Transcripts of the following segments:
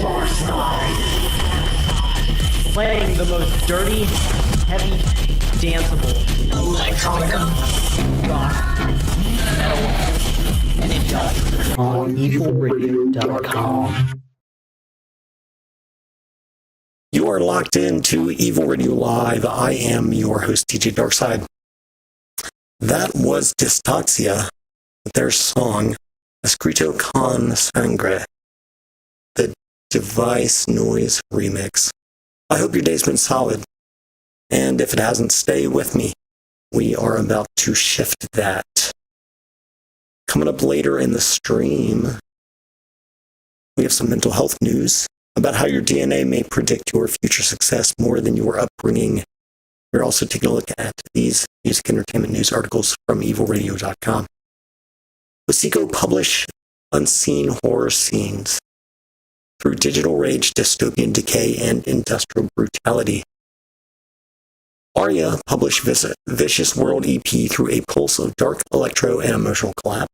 Darkside. Playing the most dirty, heavy, danceable, electronica, rock, metal, and industrial on evolradio.com. You are locked into Evol Radio Live. I am your host, DJ Darkside. That was Dystoxia with their song, Escrito con Sangre, the Device Noise Remix. I hope your day's been solid, and if it hasn't, stay with me. We are about to shift that. Coming up later in the stream, we have some mental health news about how your DNA may predict your future success more than your upbringing. We're also taking a look at these music entertainment news articles from evolradio.com. Wasico publish unseen horror scenes through digital rage, dystopian decay, and industrial brutality. Aria publish Vicious World EP through a pulse of dark electro and emotional collapse.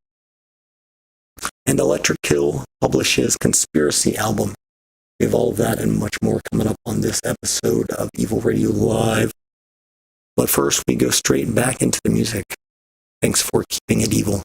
And Electric Kill publishes Conspiracy album. We have all of that and much more coming up on this episode of Evol Radio Live. But first, we go straight back into the music. Thanks for keeping it evil.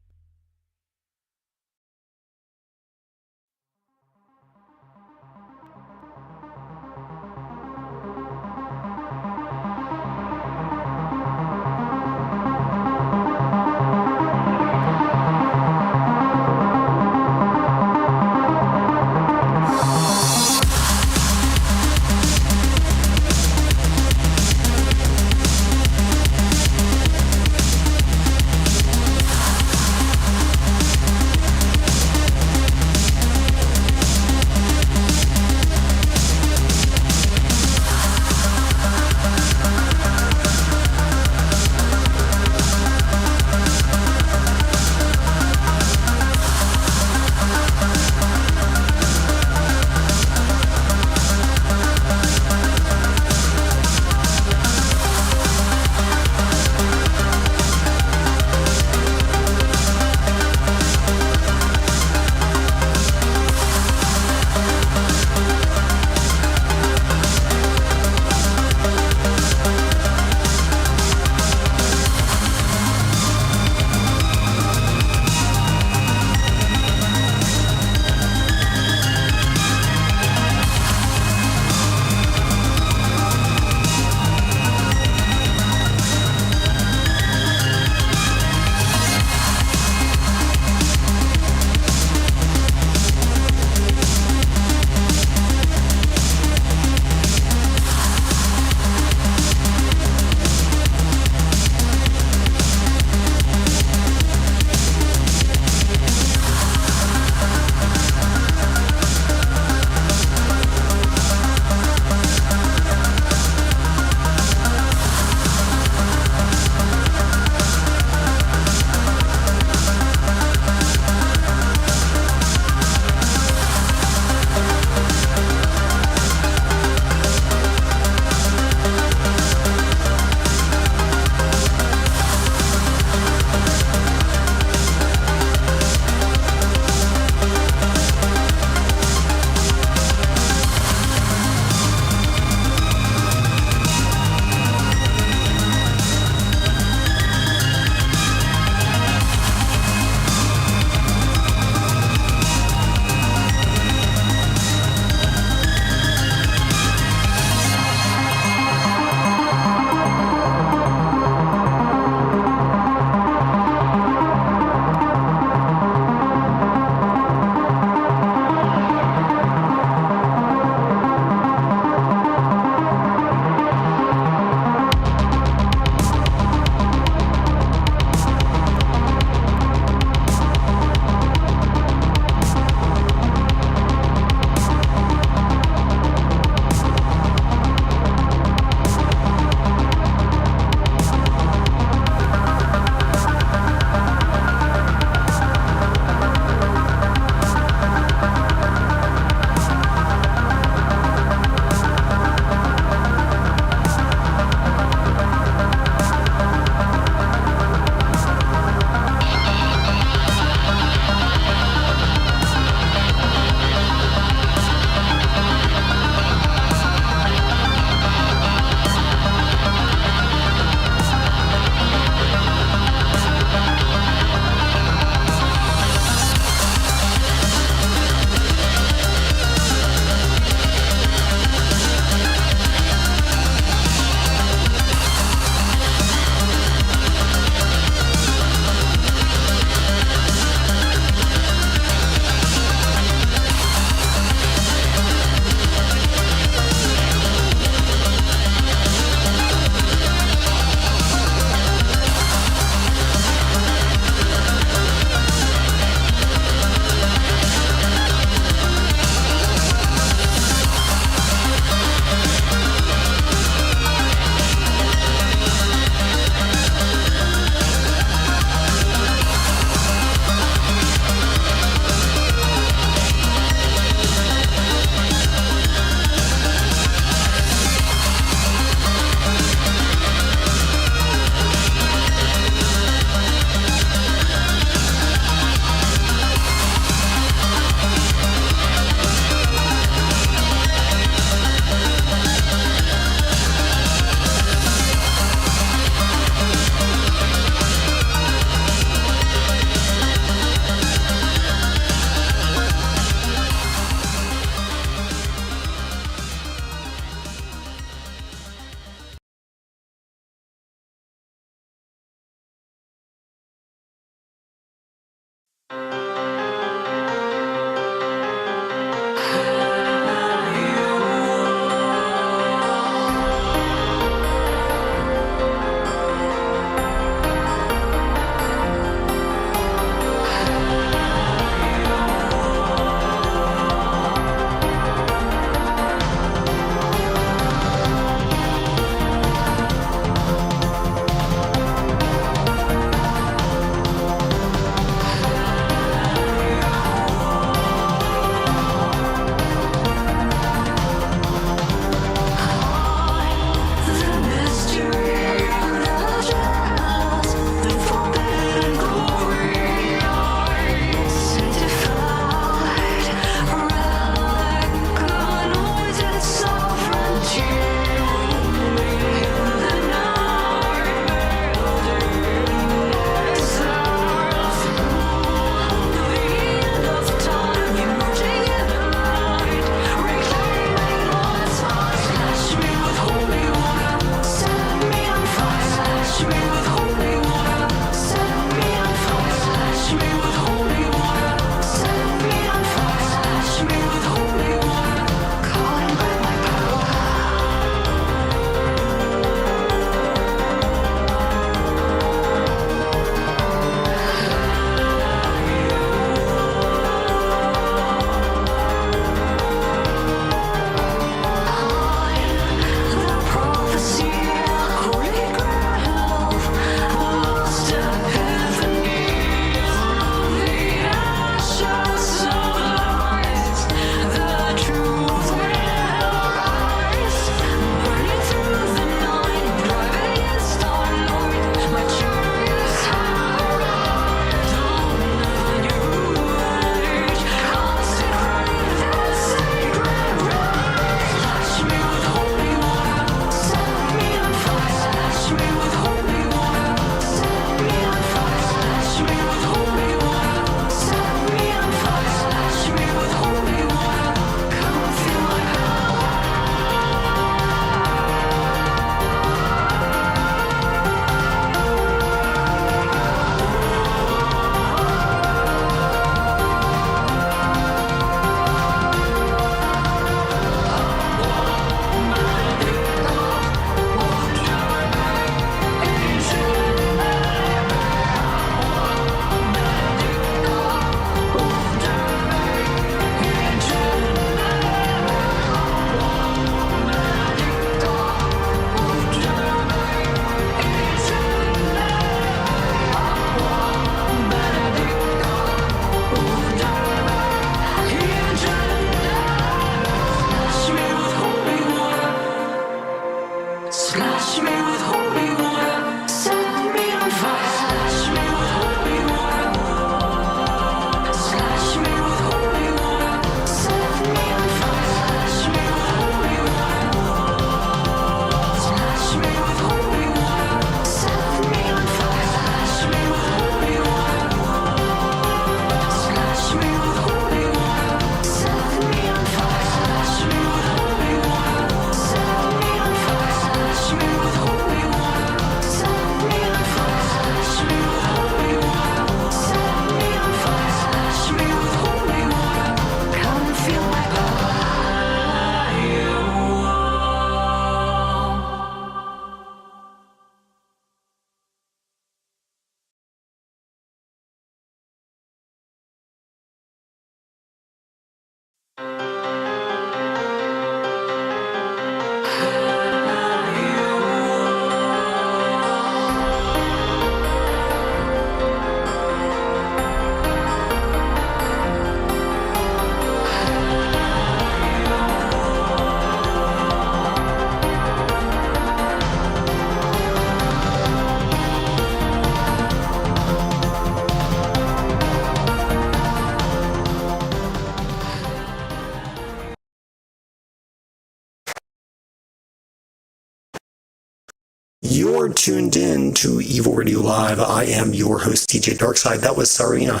You're tuned in to Evol Radio Live. I am your host, DJ Darkside. That was Sarina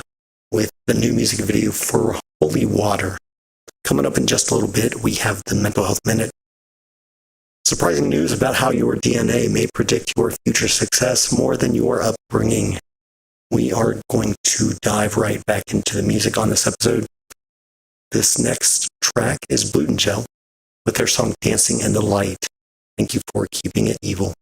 with the new music video for Holy Water. Coming up in just a little bit, we have the Mental Health Minute. Surprising news about how your DNA may predict your future success more than your upbringing. We are going to dive right back into the music on this episode. This next track is Gluten Gel with their song Dancing in the Light. Thank you for keeping it evil.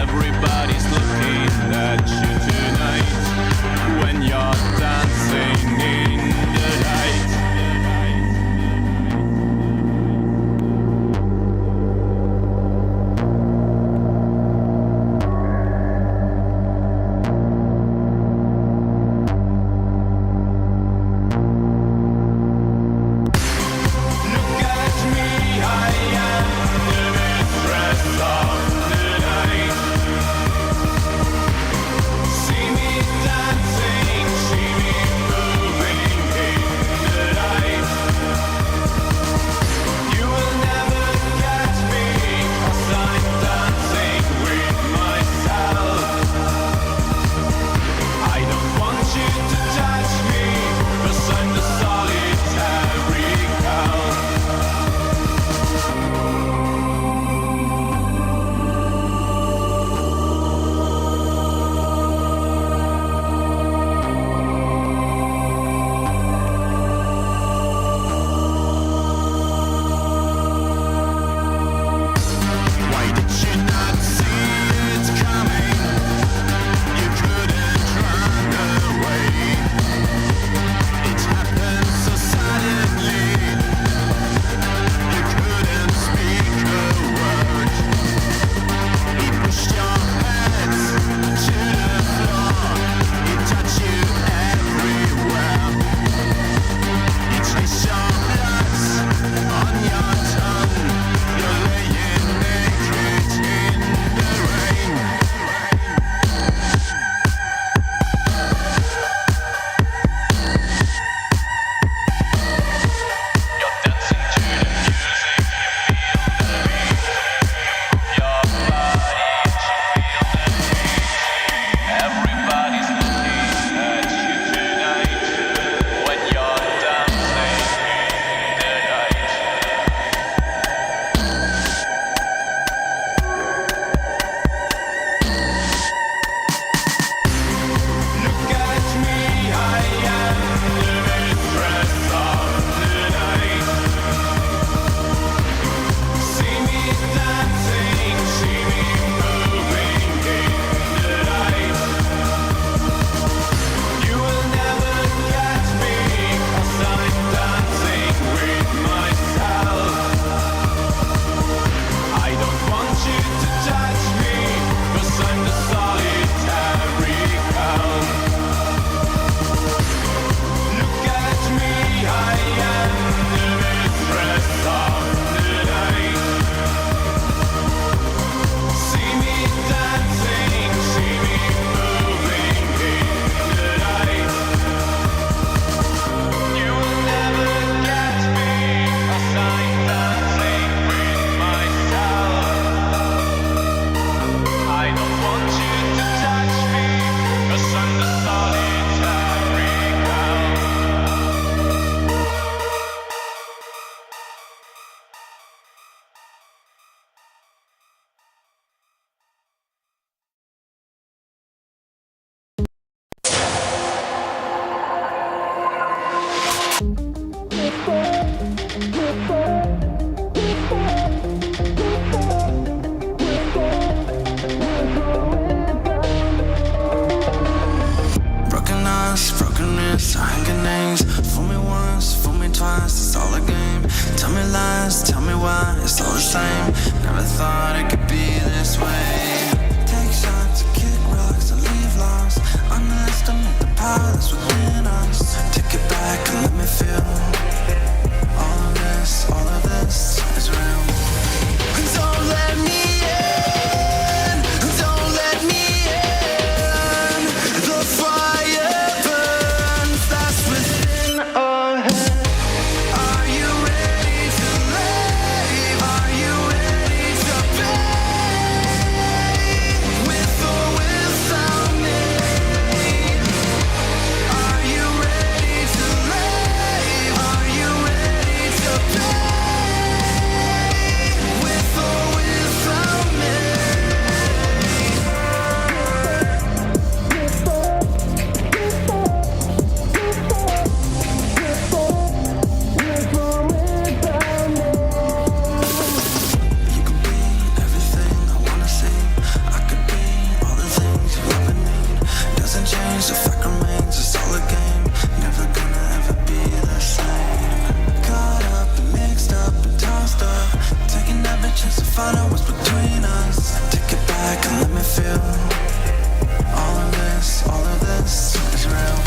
Everybody's it's all the same. Never thought it could be this way. Take shots, kick rocks, and leave lost. Underestimate the power that's within us. Take it back and let me feel all of this is real. Don't let me in, don't let me in. The fire burns, that's within our head. Are you ready to leave? Are you ready to pay? With or without me? Are you ready to leave? Are you ready to pay? With or without me? You could be everything I wanna see. I could be all the things you ever need. Doesn't change, the fact remains, it's all a game. Never gonna ever be the same. Caught up and mixed up and tossed up. Taking every chance to find out what's between us. Take it back and let me feel all of this is real.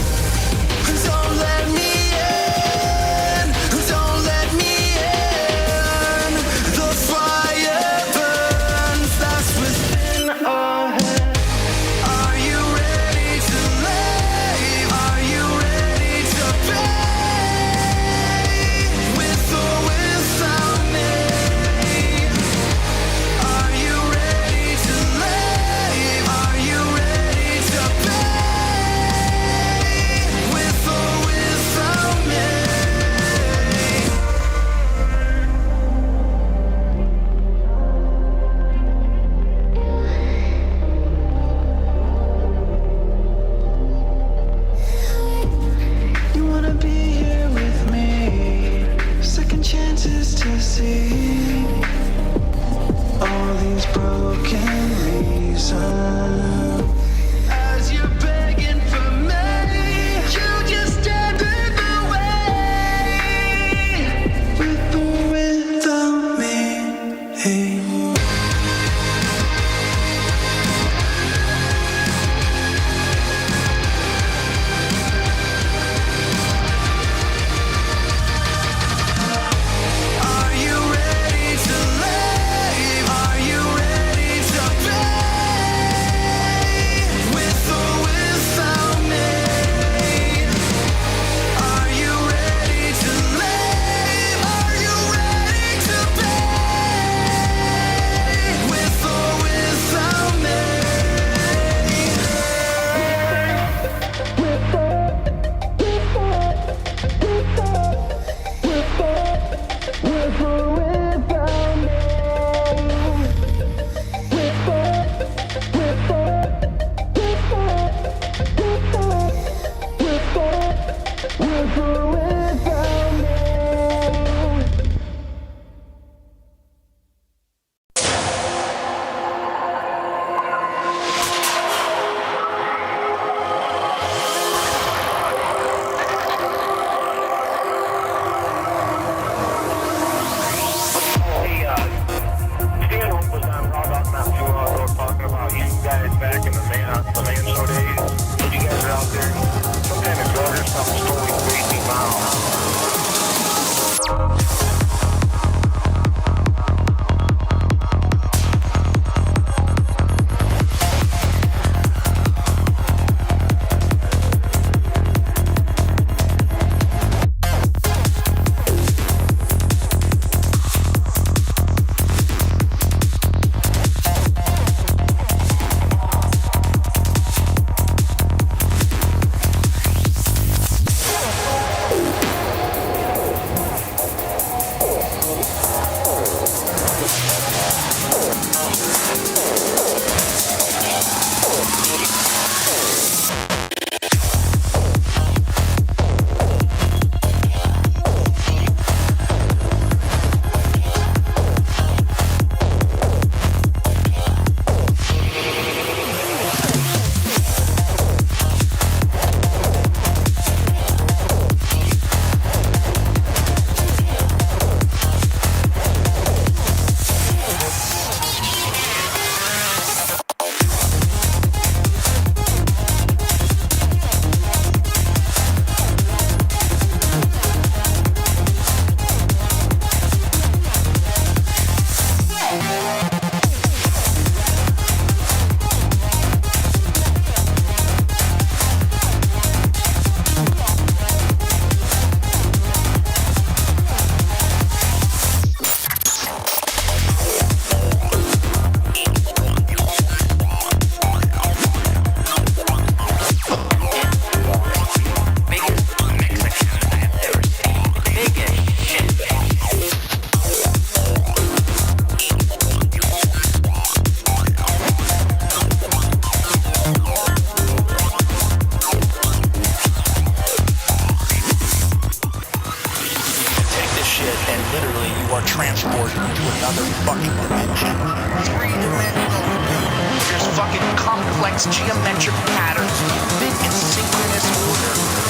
Don't let me in, don't let me in. The fire burns, that's within our head. Are you ready to leave? Are you ready to pay? With or without me? Are you ready to leave? Are you ready to pay? With or without me? You wanna be here with me? Second chances to see all these broken reasons. As you're begging for me, you just step in the way. With or without me? Are you ready to leave? Are you ready to pay? With or without me? Are you ready to leave? Are you ready to pay? another fucking dimension. Three-dimensional. There's fucking complex geometric patterns fit in synchronous order.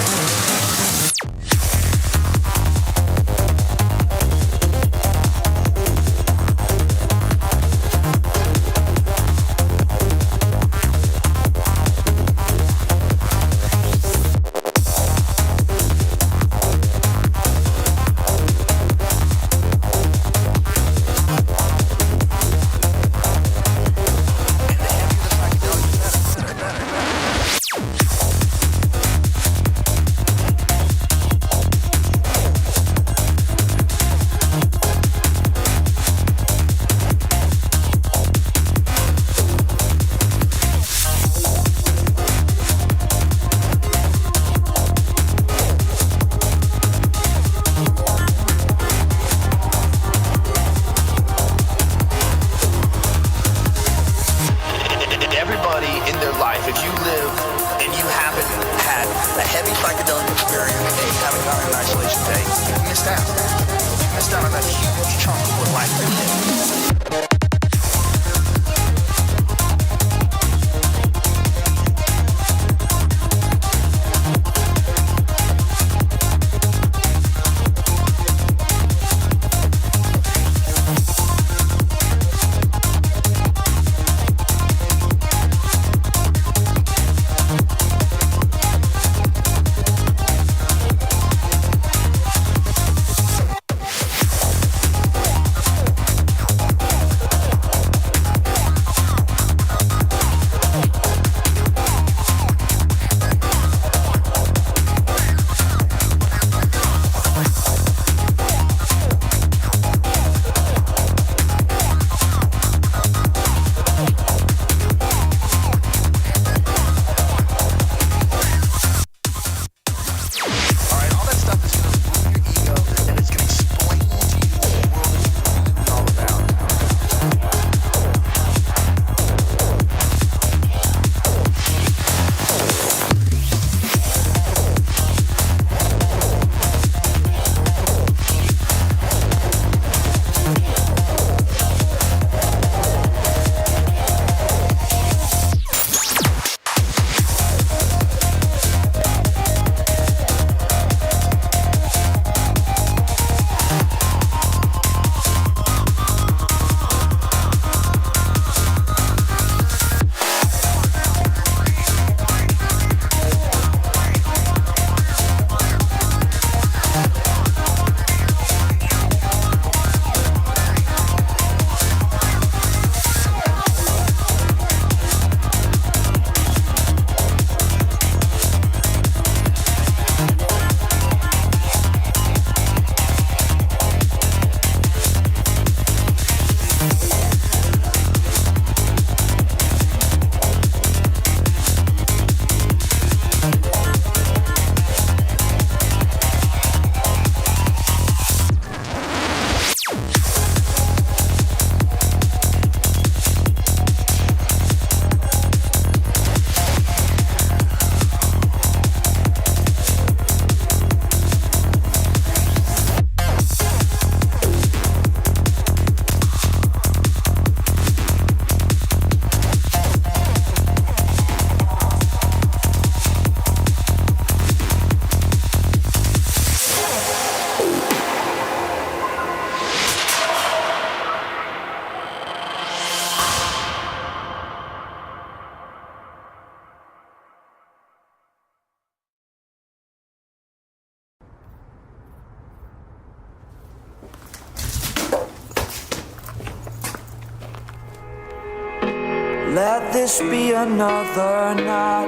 Let this be another knot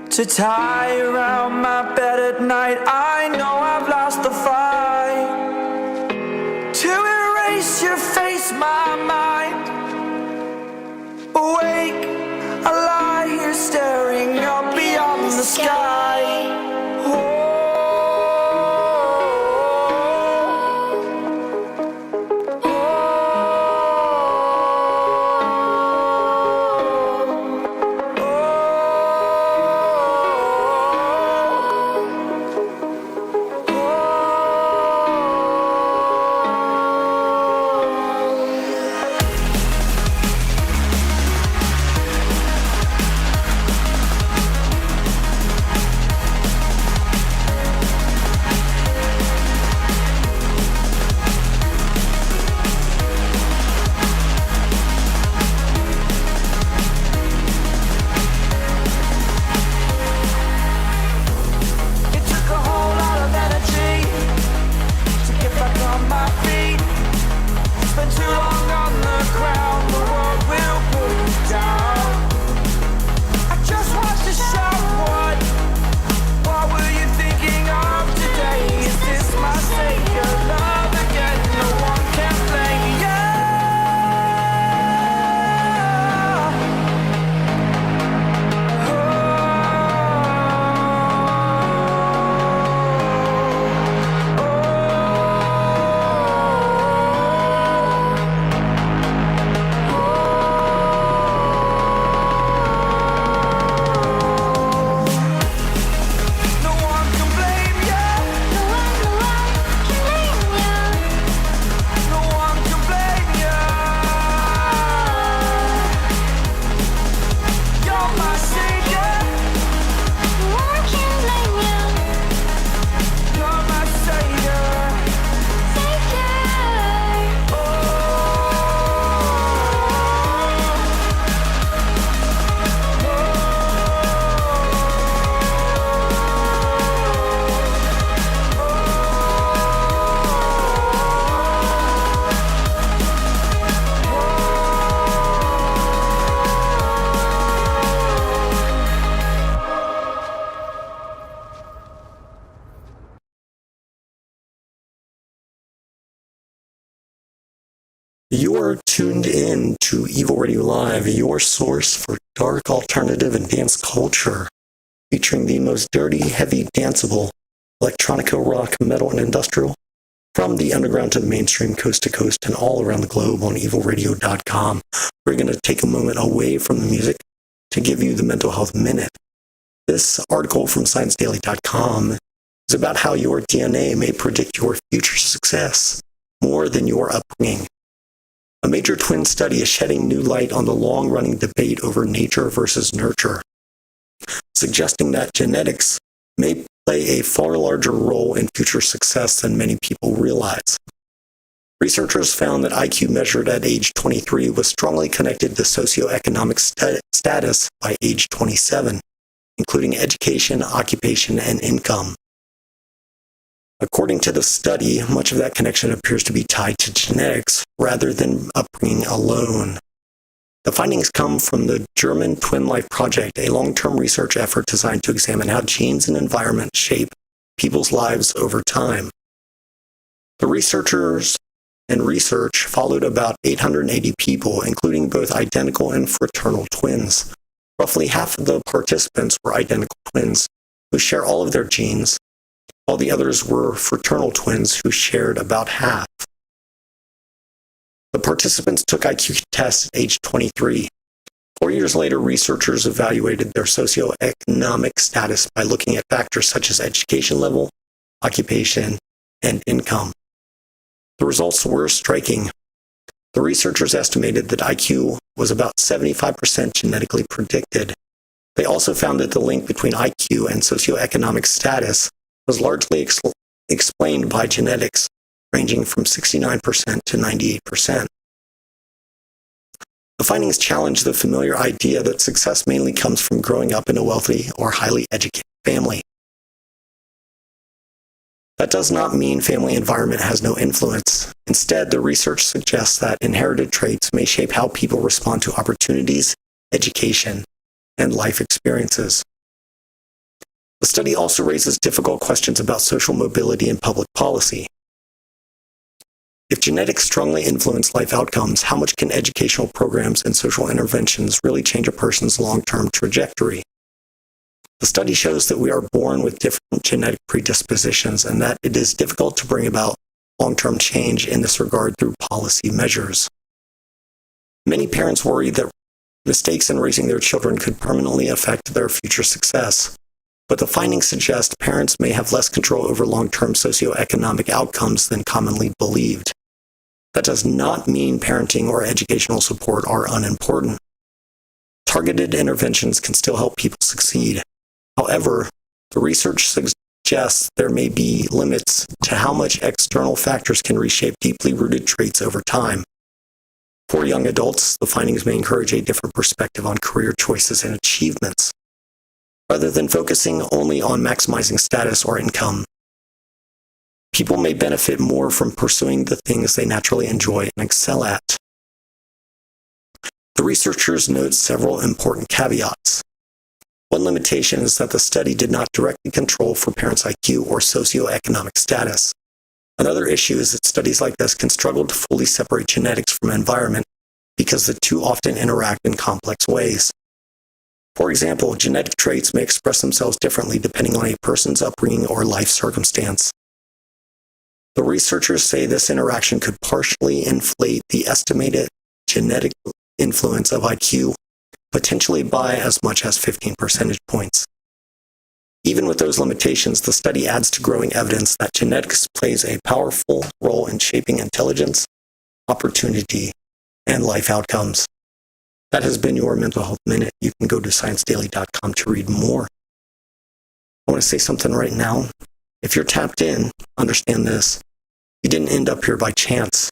to tie around my bed at night. I know I've lost the fight to erase your face, my mind. Awake, I lie here staring up beyond the sky. You're tuned in to Evol Radio Live, your source for dark, alternative, and dance culture, featuring the most dirty, heavy, danceable, electronica, rock, metal, and industrial, from the underground to the mainstream, coast to coast, and all around the globe on evolradio.com. We're going to take a moment away from the music to give you the Mental Health Minute. This article from ScienceDaily.com is about how your DNA may predict your future success more than your upbringing. A major twin study is shedding new light on the long-running debate over nature versus nurture, suggesting that genetics may play a far larger role in future success than many people realize. Researchers found that IQ measured at age 23 was strongly connected to socioeconomic status by age 27, including education, occupation, and income. According to the study, much of that connection appears to be tied to genetics rather than upbringing alone. The findings come from the German Twin Life Project, a long-term research effort designed to examine how genes and environment shape people's lives over time. The researchers and research followed about 880 people, including both identical and fraternal twins. Roughly half of the participants were identical twins who share all of their genes, while the others were fraternal twins who shared about half. The participants took IQ tests at age 23. 4 years later, researchers evaluated their socioeconomic status by looking at factors such as education level, occupation, and income. The results were striking. The researchers estimated that IQ was about 75% genetically predicted. They also found that the link between IQ and socioeconomic status was largely explained by genetics, ranging from 69% to 98%. The findings challenge the familiar idea that success mainly comes from growing up in a wealthy or highly educated family. That does not mean family environment has no influence. Instead, the research suggests that inherited traits may shape how people respond to opportunities, education, and life experiences. The study also raises difficult questions about social mobility and public policy. If genetics strongly influence life outcomes, how much can educational programs and social interventions really change a person's long-term trajectory? The study shows that we are born with different genetic predispositions and that it is difficult to bring about long-term change in this regard through policy measures. Many parents worry that mistakes in raising their children could permanently affect their future success. But the findings suggest parents may have less control over long-term socioeconomic outcomes than commonly believed. That does not mean parenting or educational support are unimportant. Targeted interventions can still help people succeed. However, the research suggests there may be limits to how much external factors can reshape deeply rooted traits over time. For young adults, the findings may encourage a different perspective on career choices and achievements, rather than focusing only on maximizing status or income. People may benefit more from pursuing the things they naturally enjoy and excel at. The researchers note several important caveats. One limitation is that the study did not directly control for parents' IQ or socioeconomic status. Another issue is that studies like this can struggle to fully separate genetics from environment because the two often interact in complex ways. For example, genetic traits may express themselves differently depending on a person's upbringing or life circumstance. The researchers say this interaction could partially inflate the estimated genetic influence of IQ, potentially by as much as 15 percentage points. Even with those limitations, the study adds to growing evidence that genetics plays a powerful role in shaping intelligence, opportunity, and life outcomes. That has been your Mental Health Minute. You can go to ScienceDaily.com to read more. I want to say something right now. If you're tapped in, understand this. You didn't end up here by chance.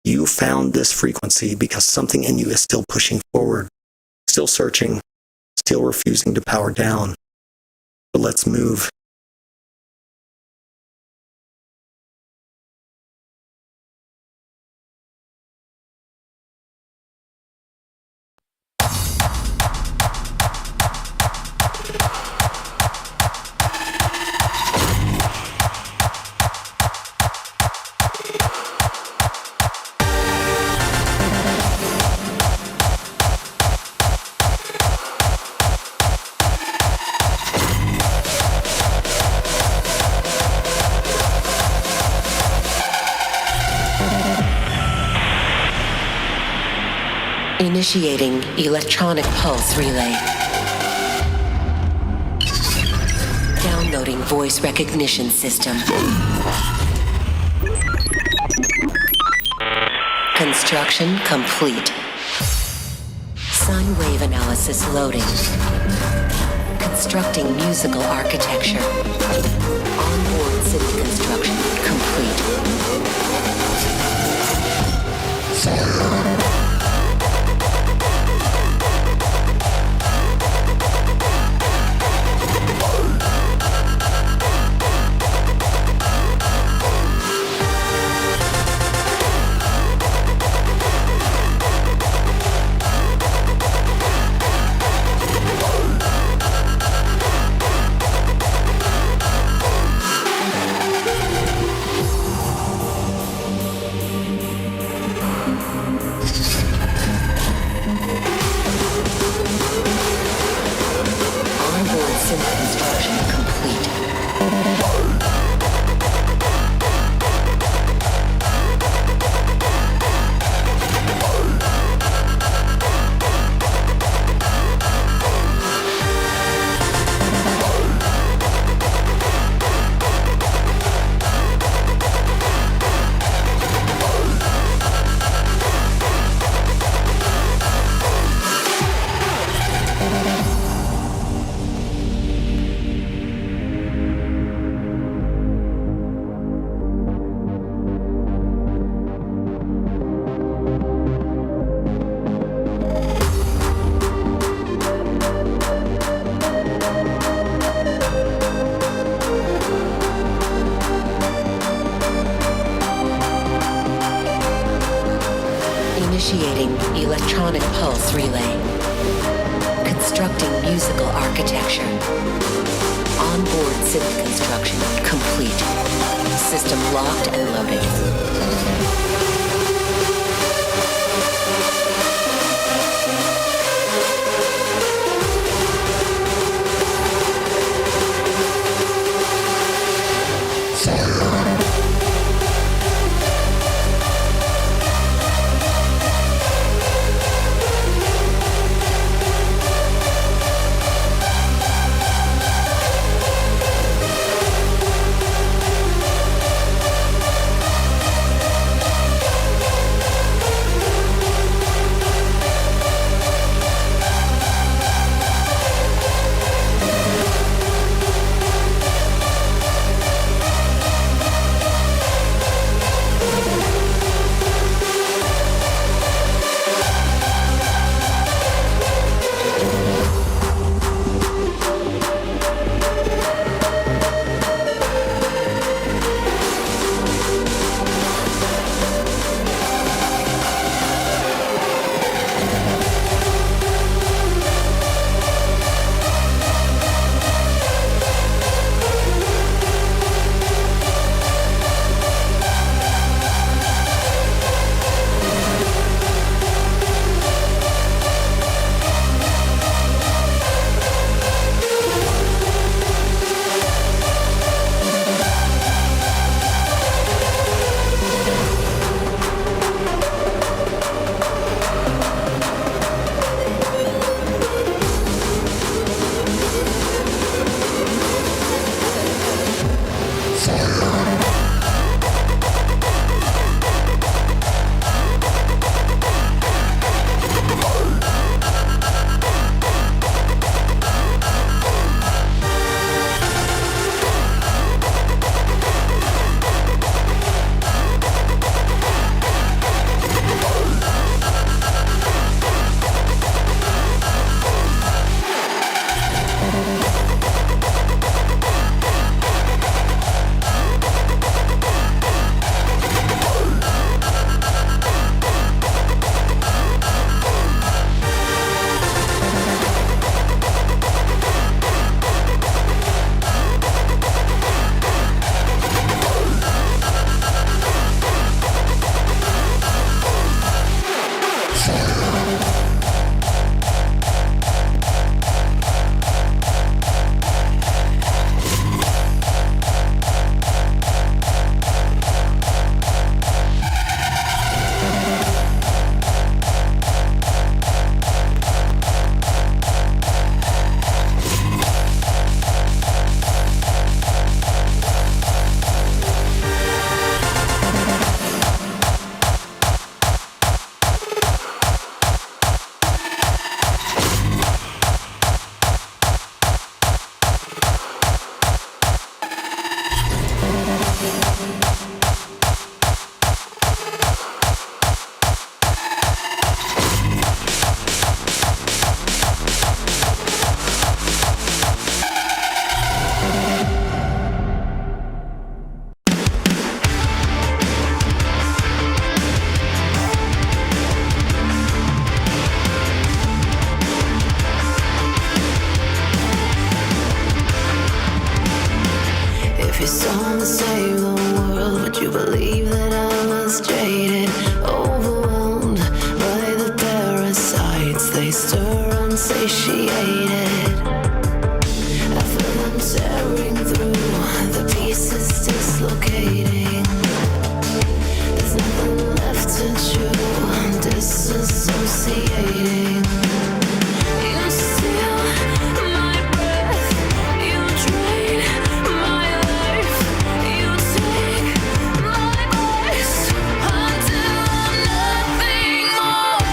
You found this frequency because something in you is still pushing forward, still searching, still refusing to power down. But let's move. Initiating electronic pulse relay. Downloading voice recognition system. Construction complete. Sine wave analysis loading. Constructing musical architecture. Onboard synth construction complete. Initiating electronic pulse relay. Constructing musical architecture. Onboard synth construction complete. System locked and loaded. taste her unsatiated. I feel them tearing through, the pieces dislocating. There's nothing left to chew, I'm disassociating. You steal my breath, you drain my life, you take my voice until I'm nothing more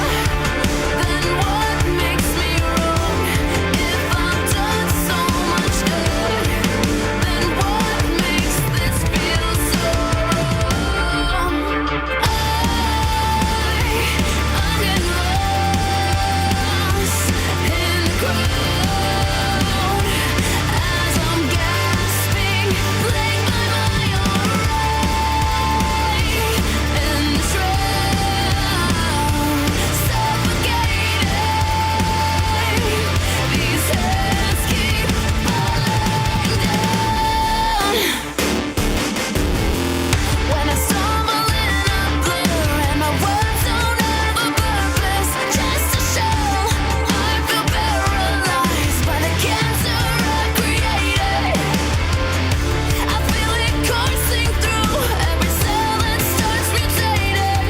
than what makes me wrong. If I've done so much good, then what makes this feel so wrong? I'm getting lost in the crowd as I'm gasping, plagued by my own rage in the shroud, suffocating. These hands keep falling down. When I stumble in a blur and my words don't have a purpose, just to show I feel paralyzed by the cancer I created. I feel it coursing through every cell that starts mutating.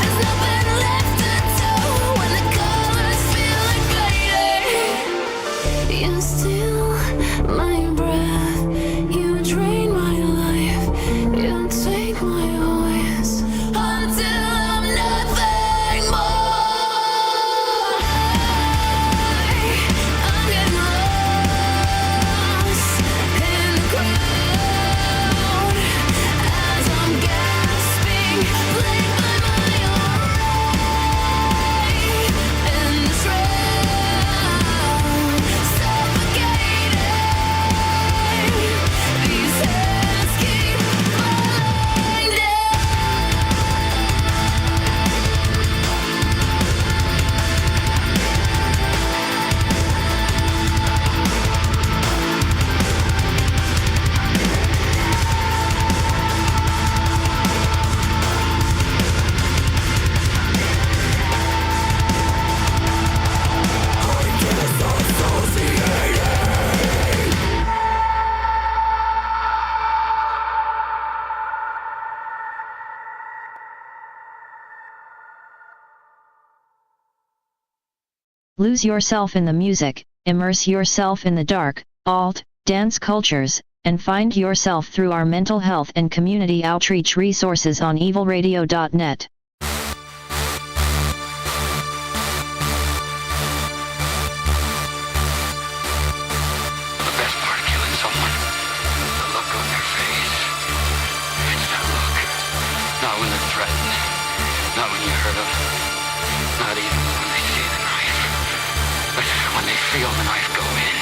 There's nothing left to do when the colors feel like fading. You steal my breath, you drain my life, you take my voice until I'm nothing more. I'm getting lost in the crowd as I'm gasping, plagued by my own rage in the shroud, suffocating. These hands keep falling down. Lose yourself in the music, immerse yourself in the dark, alt, dance cultures, and find yourself through our mental health and community outreach resources on evolradio.net. The best part of killing someone, the look on their face. It's that look. Not when they're threatened, not when you hurt them, not even when they see the knife, but when they feel the knife go in.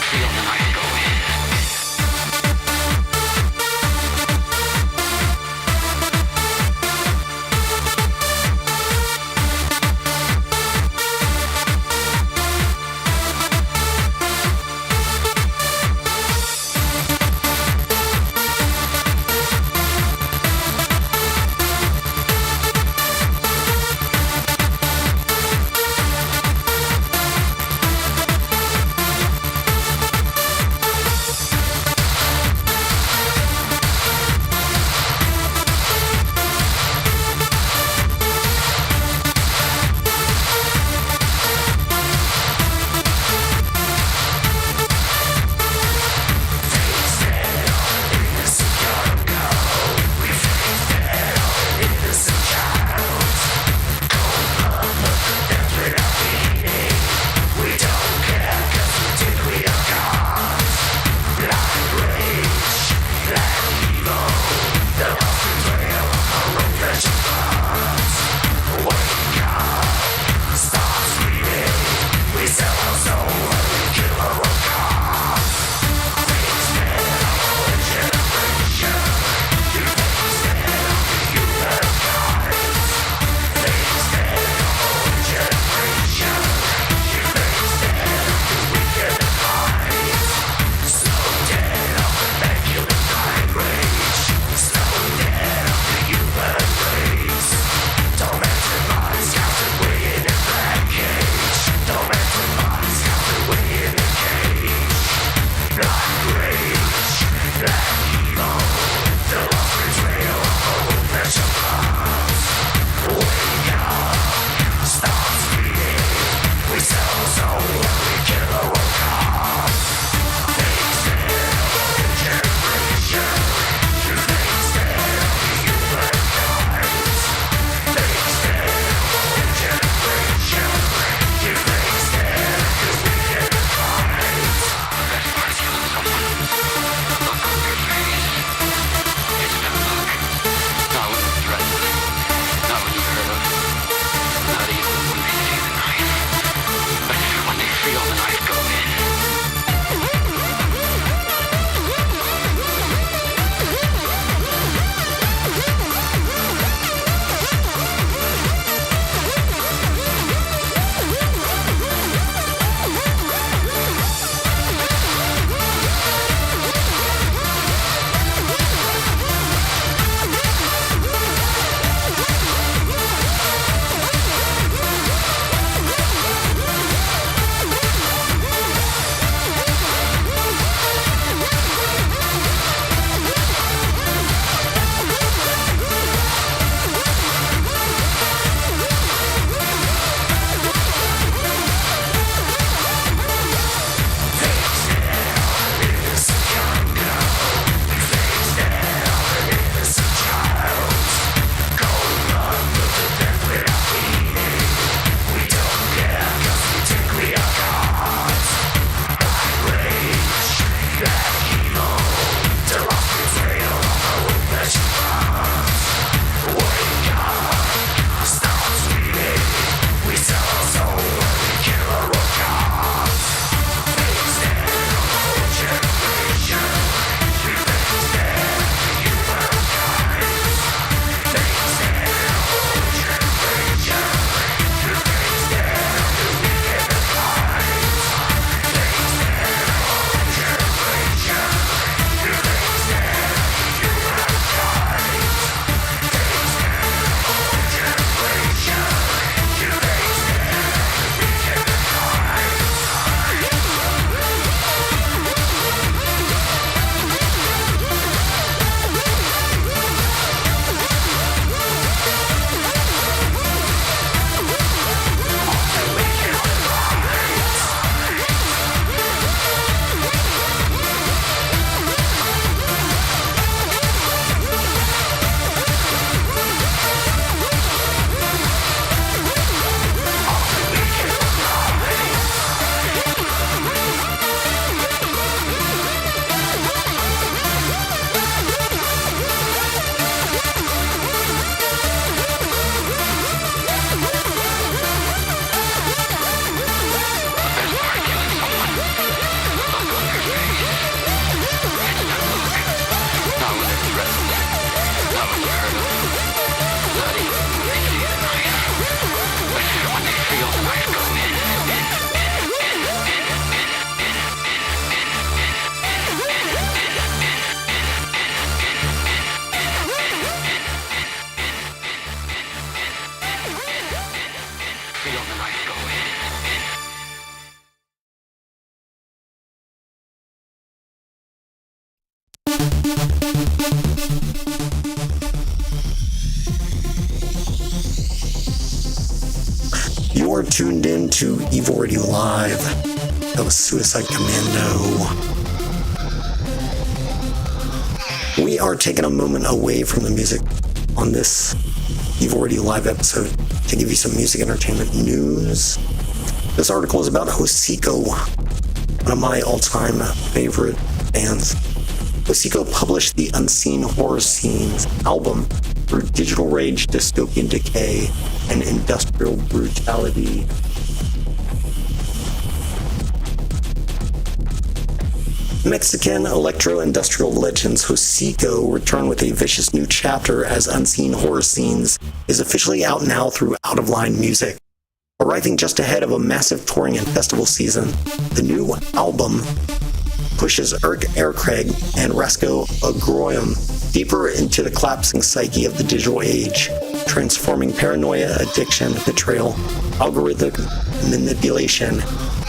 Feel the knife go in. I go in. You are tuned in to Evol Radio Live. That was Suicide Commando. We are taking a moment away from the music on this Evol Radio Live episode to give you some music entertainment news. This article is about Hosiko, one of my all-time favorite bands. Hosiko published the Unseen Horror Scenes album through digital rage, dystopian decay, and industrial brutality. Mexican electro-industrial legends Hosiko return with a vicious new chapter as Unseen Horror Scenes is officially out now through Out of Line Music. Arriving just ahead of a massive touring and festival season, the new album pushes Erk Aircraig and Rasko Agroyam deeper into the collapsing psyche of the digital age, transforming paranoia, addiction, betrayal, algorithmic manipulation,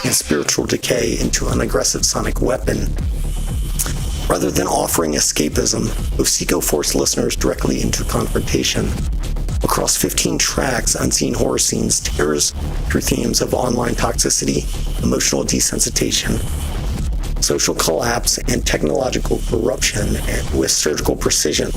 and spiritual decay into an aggressive sonic weapon. Rather than offering escapism, Hosiko forced listeners directly into confrontation. Across 15 tracks, Unseen Horror Scenes tears through themes of online toxicity, emotional desensitization, social collapse, and technological corruption with surgical precision.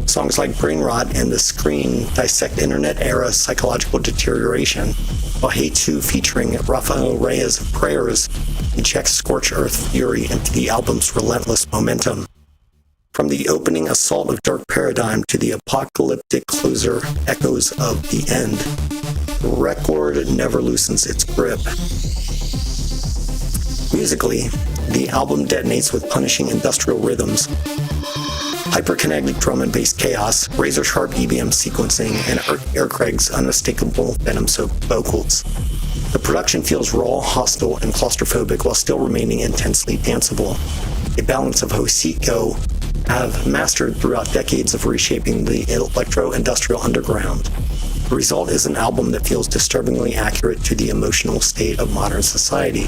Songs like Brain Rot and The Screen dissect internet-era psychological deterioration, while Hey 2 featuring Rafael Reyes of Prayers injects scorched earth fury into the album's relentless momentum. From the opening assault of Dark Paradigm to the apocalyptic closer echoes of the end, the record never loosens its grip. Musically, the album detonates with punishing industrial rhythms, hyperkinetic drum and bass chaos, razor-sharp EBM sequencing, and Aircraig's unmistakable venom-soaked vocals. The production feels raw, hostile, and claustrophobic while still remaining intensely danceable, a balance of Hosiko have mastered throughout decades of reshaping the electro-industrial underground. The result is an album that feels disturbingly accurate to the emotional state of modern society.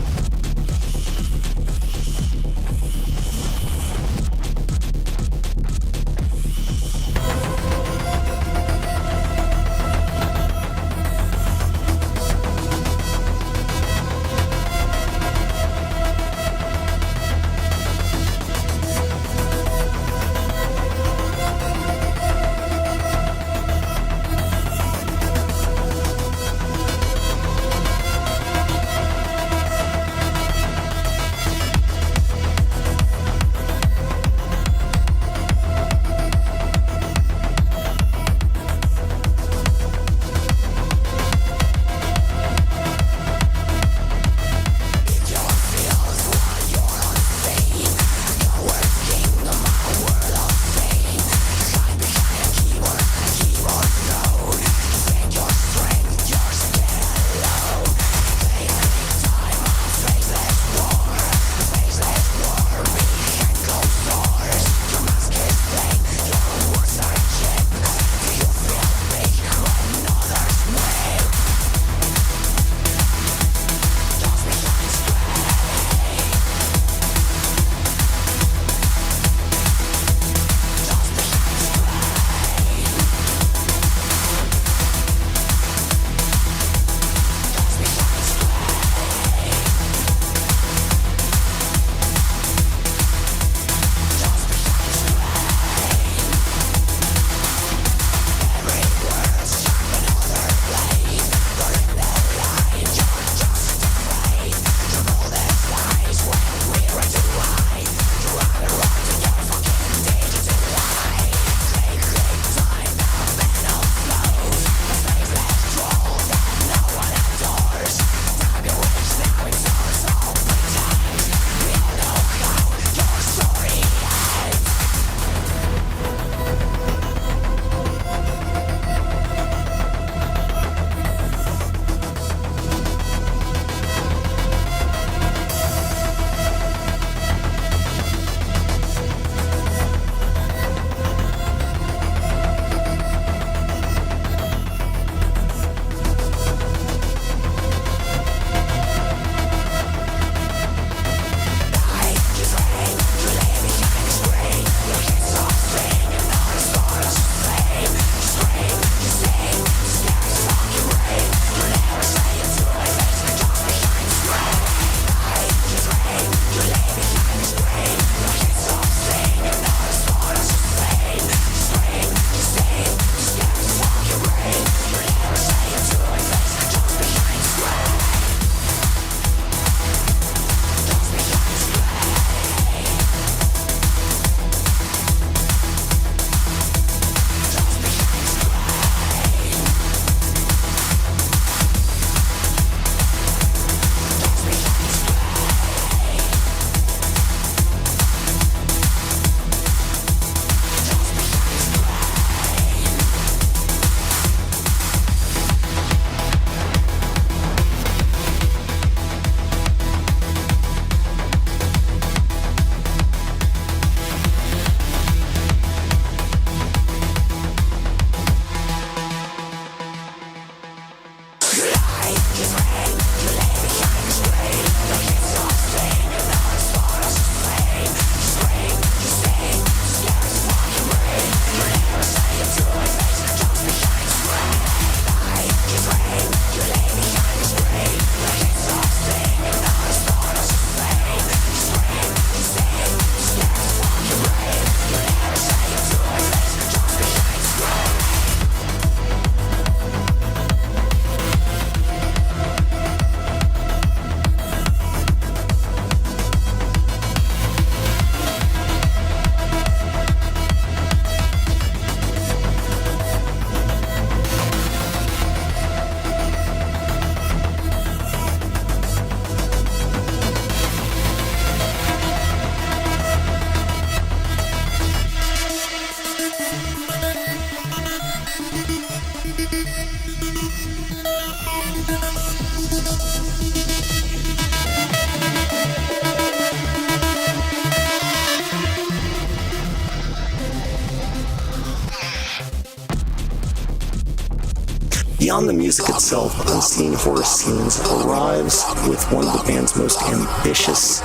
Beyond the music itself, Unseen Horror Scenes arrives with one of the band's most ambitious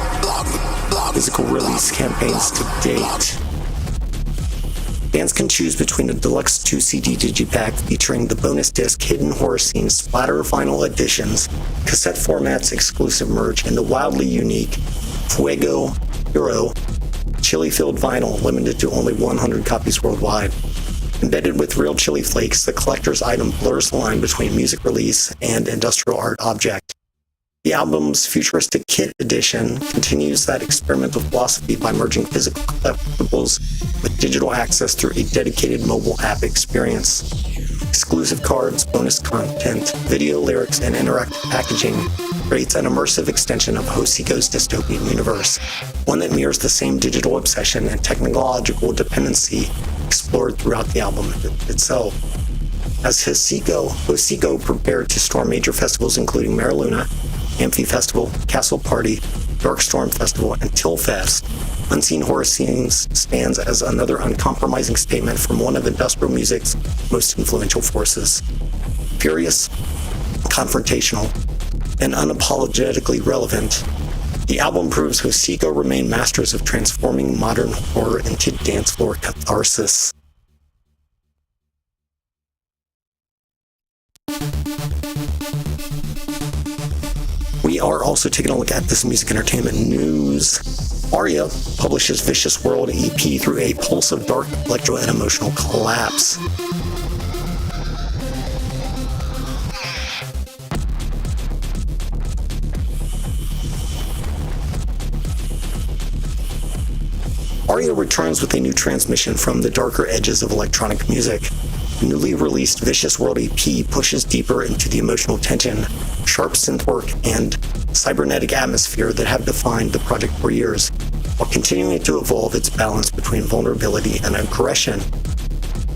physical release campaigns to date. Fans can choose between a deluxe 2-CD digipack featuring the bonus disc Hidden Horror Scenes splatter vinyl editions, cassette formats, exclusive merch, and the wildly unique Fuego Hero chili-filled vinyl limited to only 100 copies worldwide. Embedded with real chili flakes, the collector's item blurs the line between music release and industrial art object. The album's futuristic kit edition continues that experimental philosophy by merging physical collectibles with digital access through a dedicated mobile app experience. Exclusive cards, bonus content, video lyrics, and interactive packaging creates an immersive extension of Hosiko's dystopian universe, one that mirrors the same digital obsession and technological dependency explored throughout the album itself. As Hosiko prepared to storm major festivals including Mariluna, Amphi Festival, Castle Party, Darkstorm Festival, and Tillfest, Unseen Horror Scenes stands as another uncompromising statement from one of industrial music's most influential forces. Furious, confrontational, and unapologetically relevant, the album proves Hosiko remain masters of transforming modern horror into dance floor catharsis. We are also taking a look at this music entertainment news. Aria publishes Vicious World EP through a pulse of dark electro and emotional collapse. Aria returns with a new transmission from the darker edges of electronic music. The newly released Vicious World EP pushes deeper into the emotional tension, sharp synthwork, and cybernetic atmosphere that have defined the project for years, while continuing to evolve its balance between vulnerability and aggression.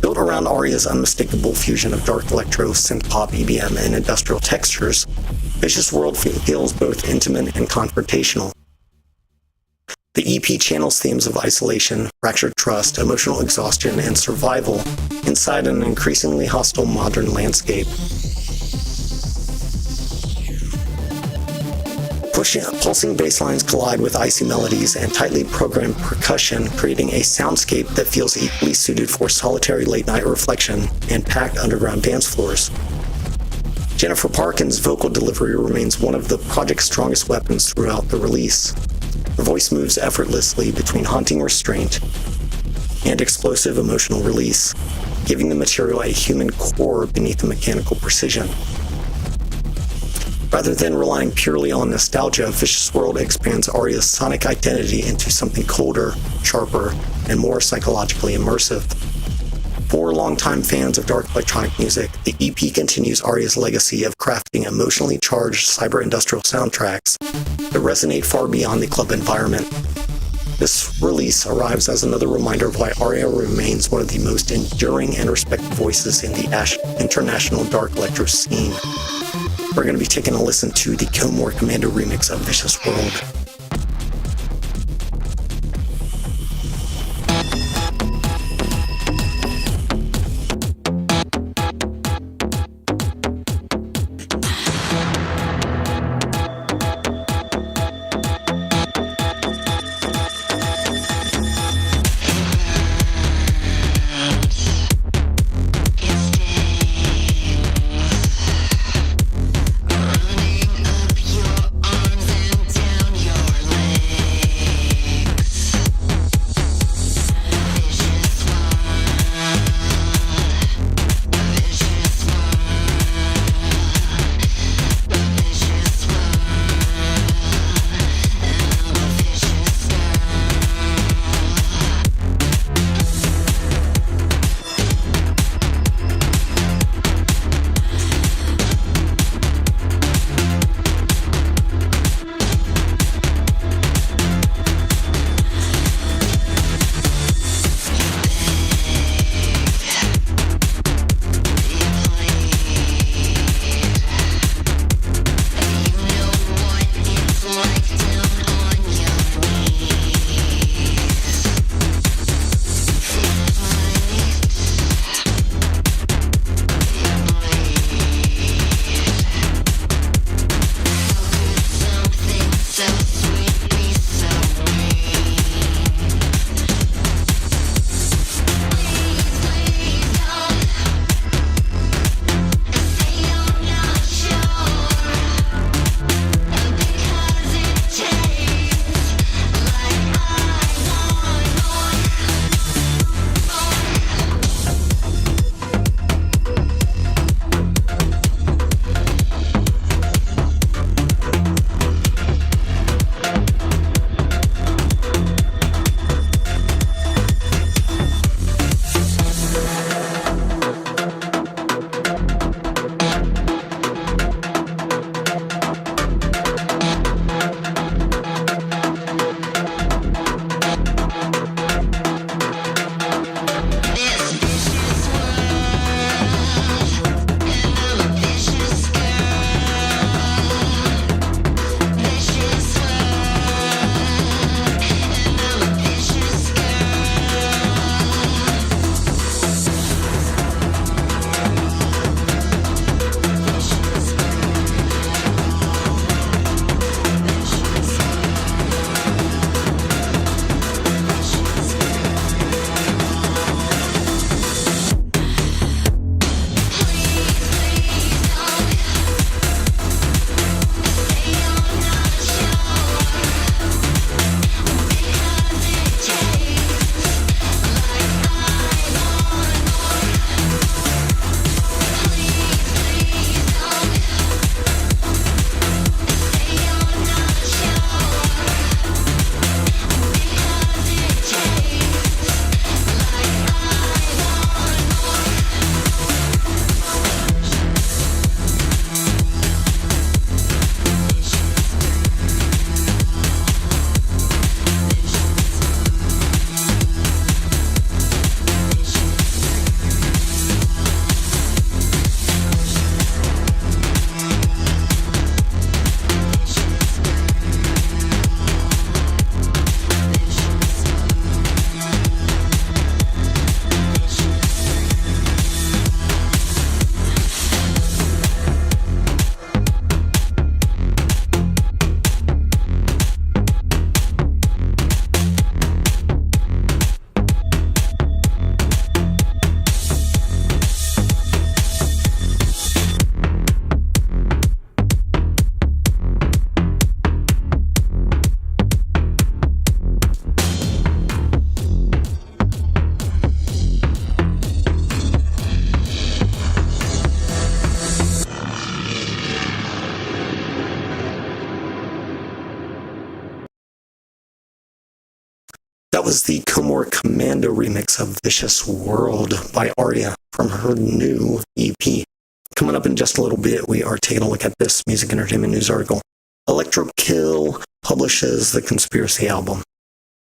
Built around Aria's unmistakable fusion of dark electro, synth-pop, EBM, and industrial textures, Vicious World feels both intimate and confrontational. The EP channels themes of isolation, fractured trust, emotional exhaustion, and survival inside an increasingly hostile modern landscape. Pulsing bass lines collide with icy melodies and tightly programmed percussion, creating a soundscape that feels equally suited for solitary late-night reflection and packed underground dance floors. Jennifer Parkin's vocal delivery remains one of the project's strongest weapons throughout the release. Her voice moves effortlessly between haunting restraint and explosive emotional release, giving the material a human core beneath a mechanical precision. Rather than relying purely on nostalgia, Vicious World expands Aria's sonic identity into something colder, sharper, and more psychologically immersive. For longtime fans of dark electronic music, the EP continues Aria's legacy of crafting emotionally charged cyber-industrial soundtracks that resonate far beyond the club environment. This release arrives as another reminder of why Aria remains one of the most enduring and respected voices in the international dark electro scene. We're going to be taking a listen to the Kilmore Commando remix of Vicious World. Running up your arms and down your That was the Comore Commando remix of Vicious World by Aria from her new EP. Coming up in just a little bit, we are taking a look at this music entertainment news article. Electro Kill publishes the Conspiracy album.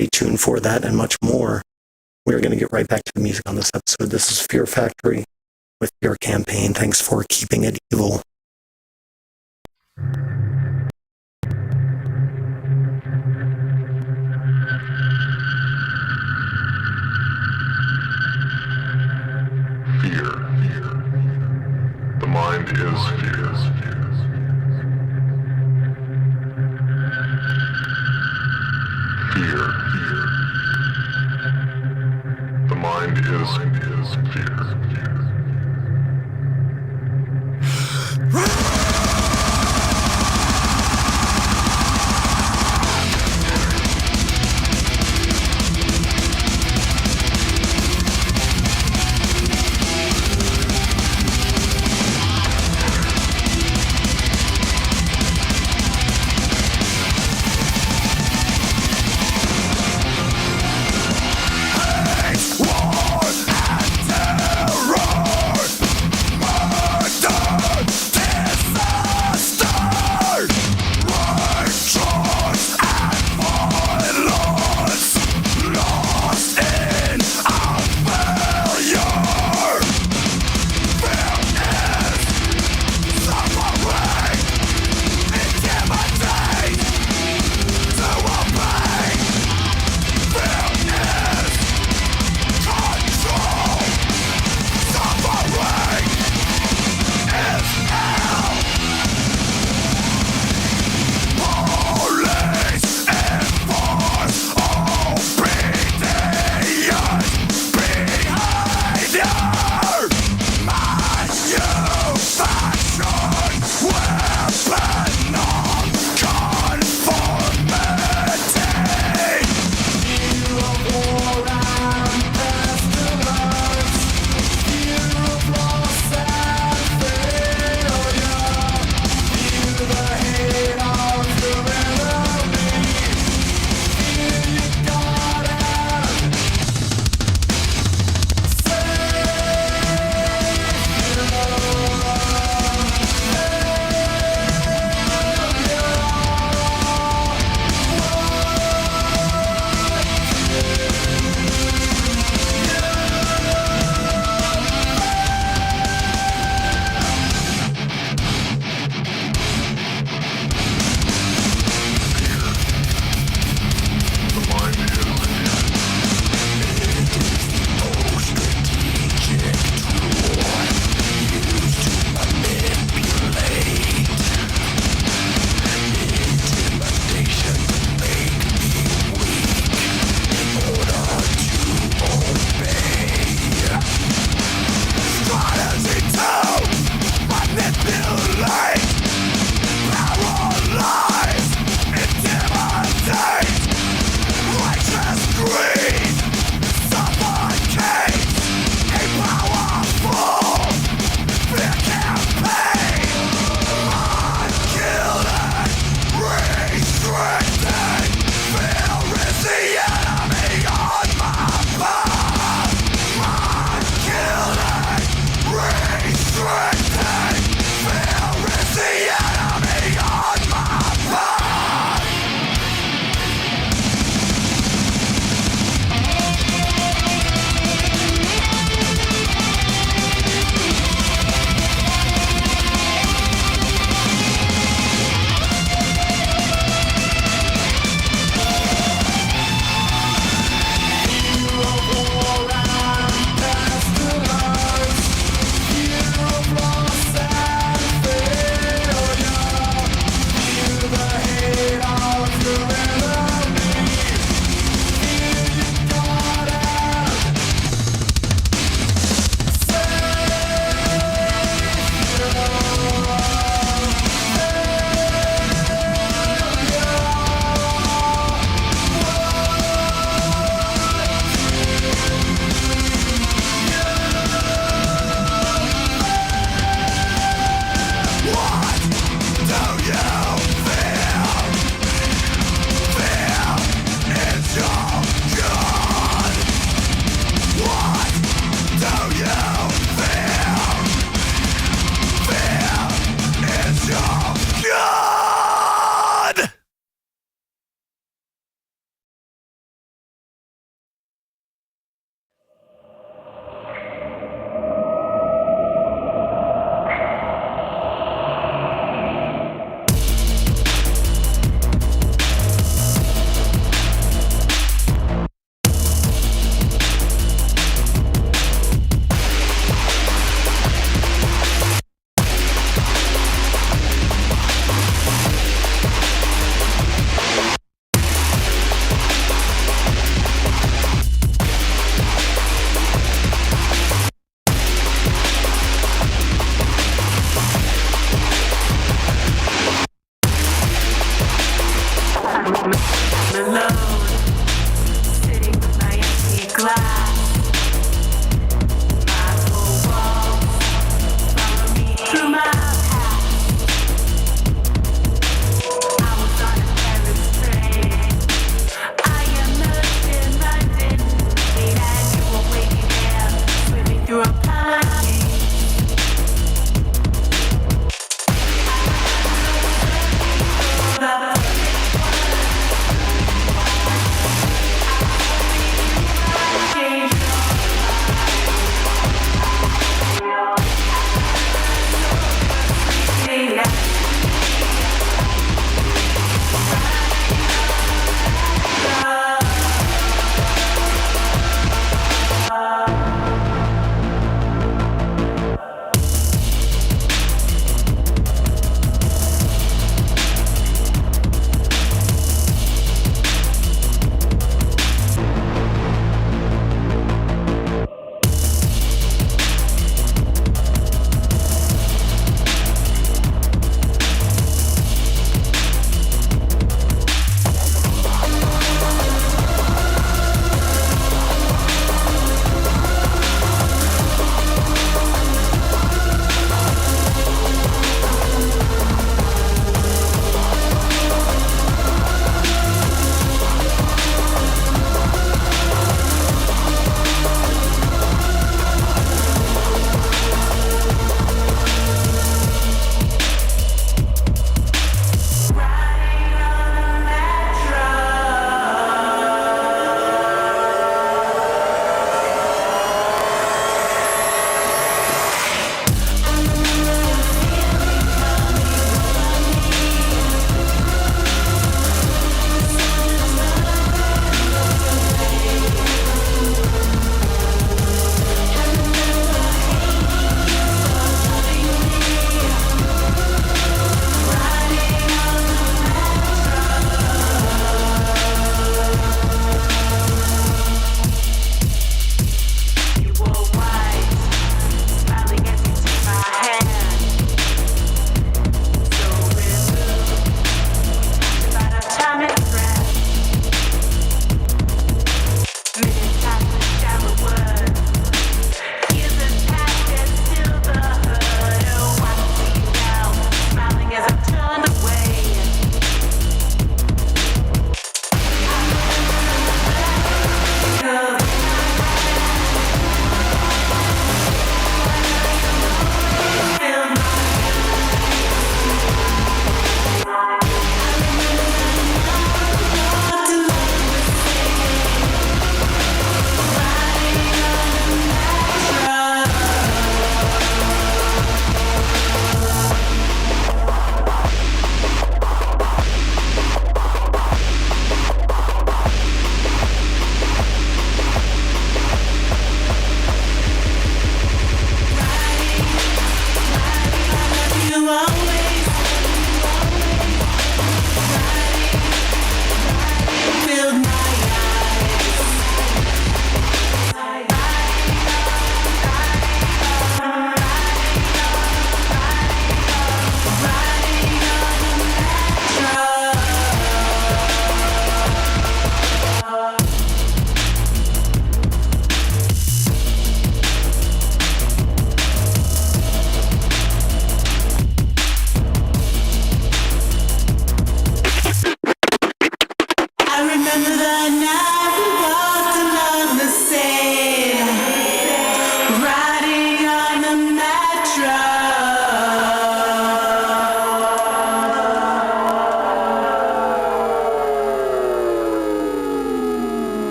Stay tuned for that and much more. We're going to get right back to the music on this episode. This is Fear Factory with Your Campaign. Thanks for keeping it evil. Fear. The mind is fear. Fear. The mind is fear. War and Change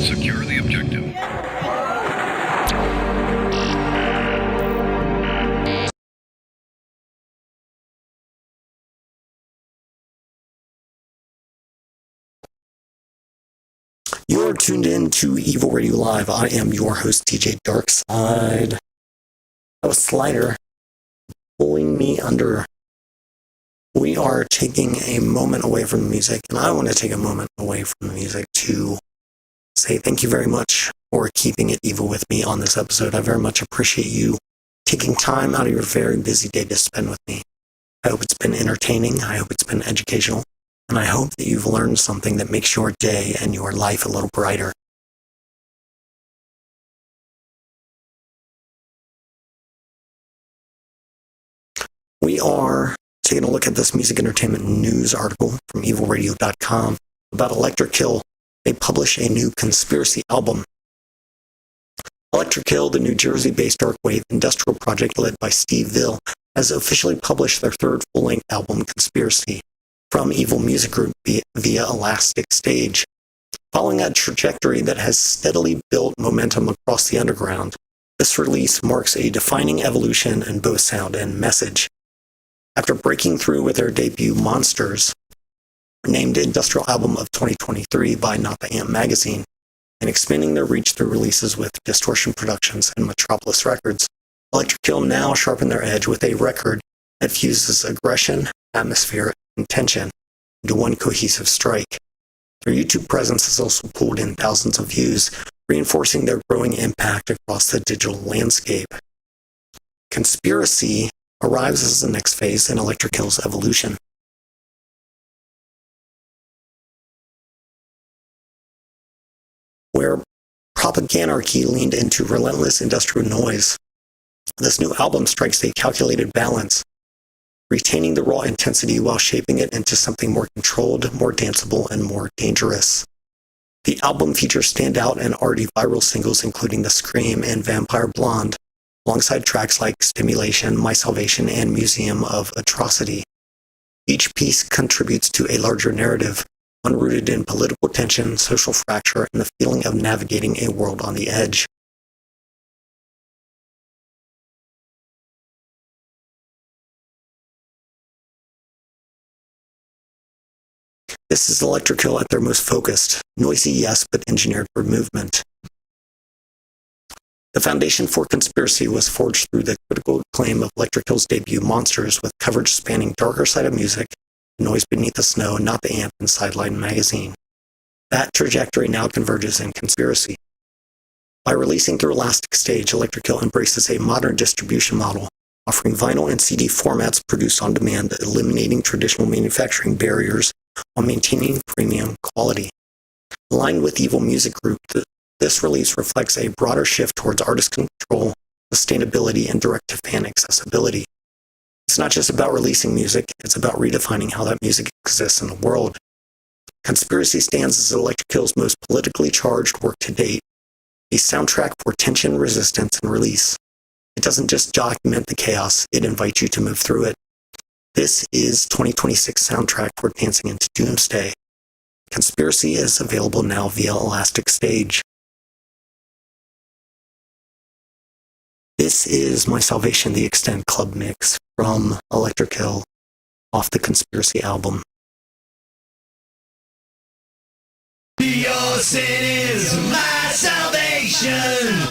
Secure the objective. You're tuned in to Evol Radio Live. I am your host, DJ Darkside. That was Slider pulling me under. We are taking a moment away from the music, and I want to take a moment away from the music to say thank you very much for keeping it evil with me on this episode. I very much appreciate you taking time out of your very busy day to spend with me. I hope it's been entertaining. I hope it's been educational. And I hope that you've learned something that makes your day and your life a little brighter. We are taking a look at this music entertainment news article from evolradio.com about Electric Kill. They publish a new conspiracy album. Electric Kill, the New Jersey-based dark wave industrial project led by Steve Evol, has officially published their third full-length album, Conspiracy, from Evol Music Group via Elastic Stage. Following a trajectory that has steadily built momentum across the underground, this release marks a defining evolution in both sound and message. After breaking through with their debut Monsters, named Industrial Album of 2023 by Not the Amp magazine, and expanding their reach through releases with Distortion Productions and Metropolis Records, Electric Kill now sharpen their edge with a record that fuses aggression, atmosphere, and tension into one cohesive strike. Their YouTube presence has also pulled in thousands of views, reinforcing their growing impact across the digital landscape. Conspiracy arrives as the next phase in Electric Kill's evolution. Where propaganarchy leaned into relentless industrial noise, this new album strikes a calculated balance, retaining the raw intensity while shaping it into something more controlled, more danceable, and more dangerous. The album features standout and already viral singles including The Scream and Vampire Blonde, alongside tracks like Stimulation, My Salvation, and Museum of Atrocity. Each piece contributes to a larger narrative, one rooted in political tension, social fracture, and the feeling of navigating a world on the edge. This is Electric Kill at their most focused, noisy yes, but engineered for movement. The foundation for Conspiracy was forged through the critical acclaim of Electric Kill's debut Monsters, with coverage spanning Darker Side of Music, Noise Beneath the Snow, Not the Amp, and Sideline magazine. That trajectory now converges in Conspiracy. By releasing through Elastic Stage, Electric Kill embraces a modern distribution model, offering vinyl and CD formats produced on demand, eliminating traditional manufacturing barriers while maintaining premium quality. Aligned with Evol Music Group, this release reflects a broader shift towards artist control, sustainability, and direct-to-fan accessibility. It's not just about releasing music, it's about redefining how that music exists in the world. Conspiracy stands as Electric Kill's most politically charged work to date, a soundtrack for tension, resistance, and release. It doesn't just document the chaos, it invites you to move through it. This is 2026 soundtrack for dancing into doomsday. Conspiracy is available now via Elastic Stage. This is My Salvation, the Extend Club Mix from Electric Kill off the Conspiracy album. Your sin is my salvation.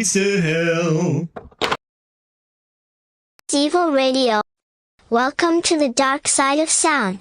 leads to hell. Evol Radio. Welcome to the dark side of sound.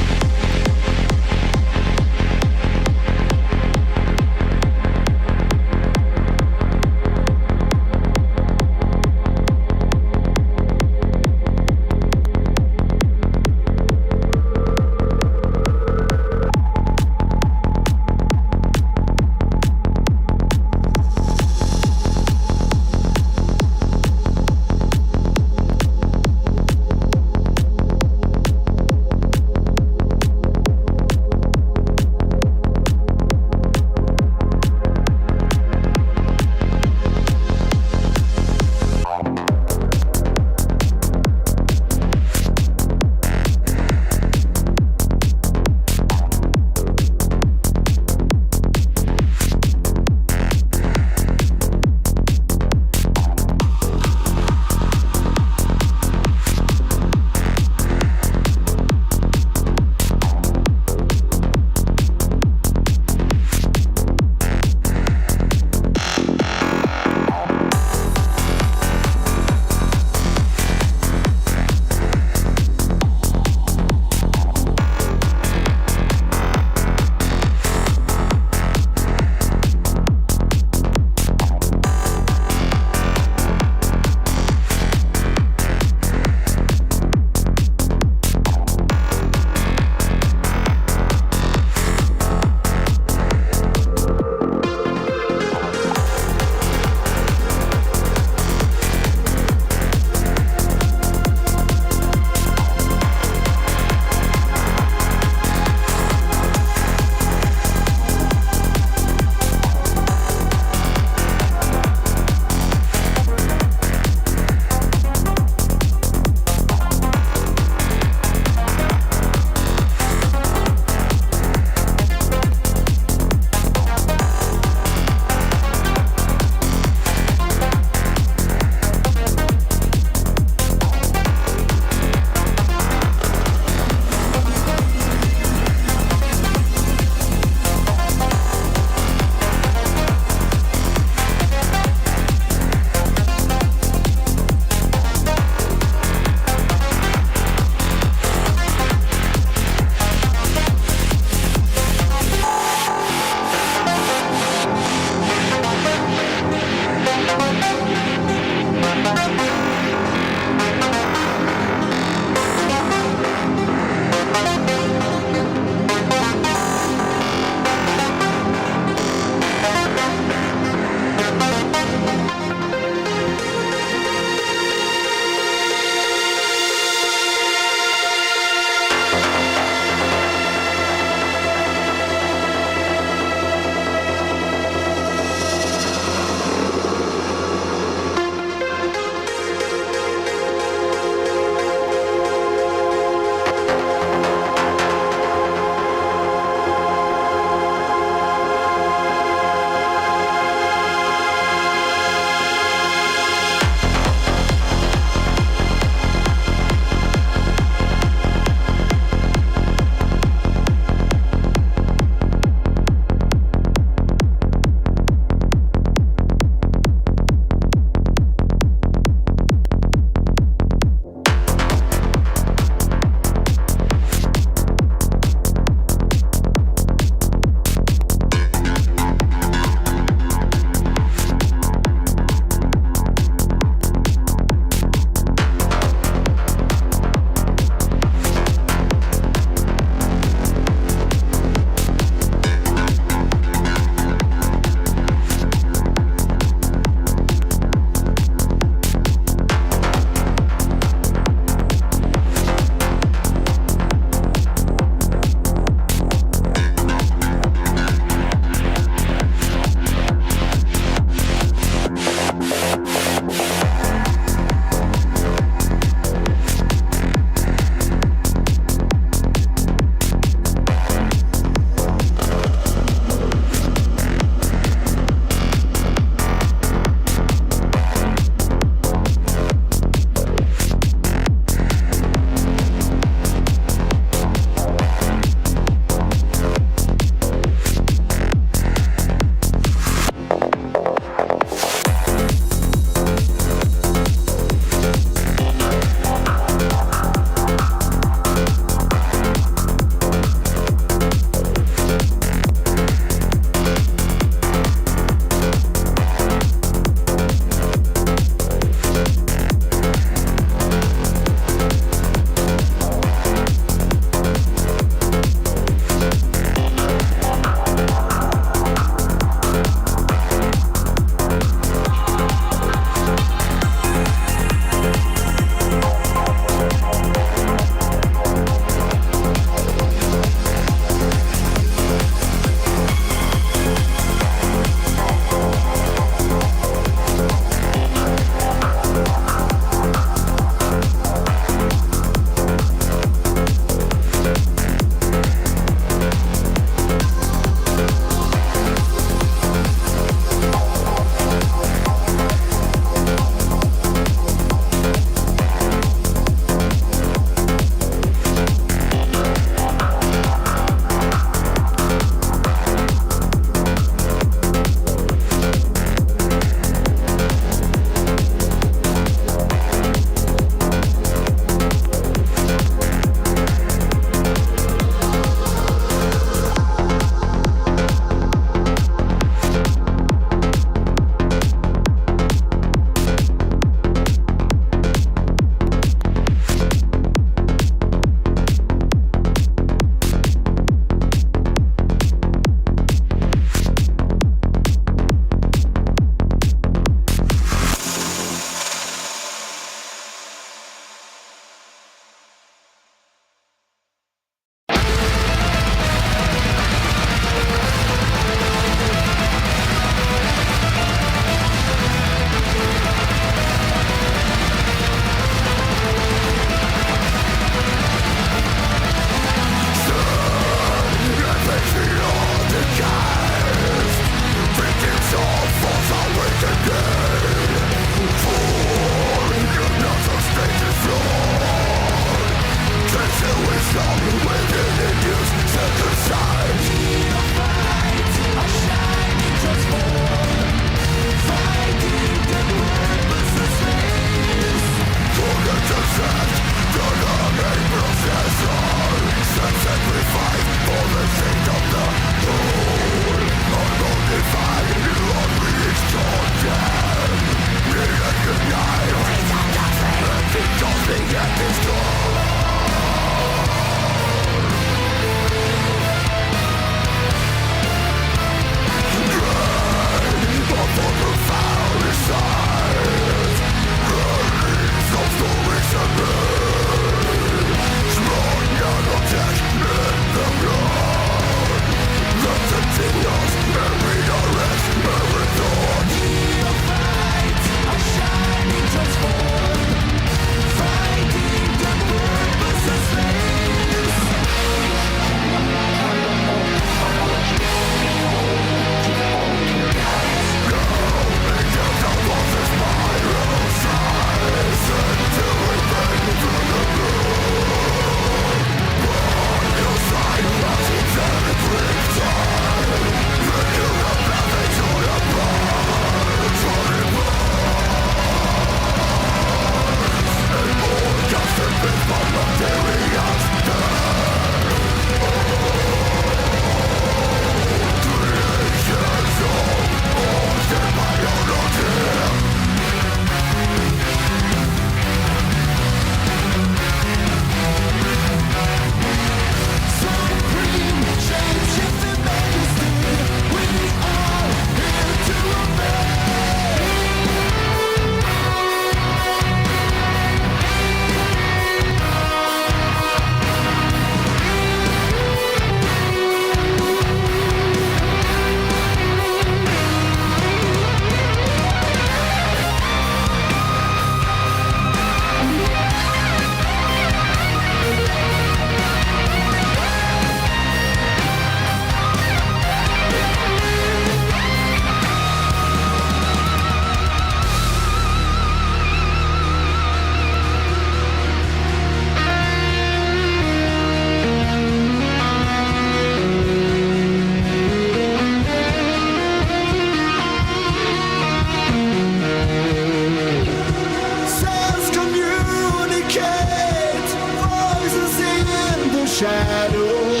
shadows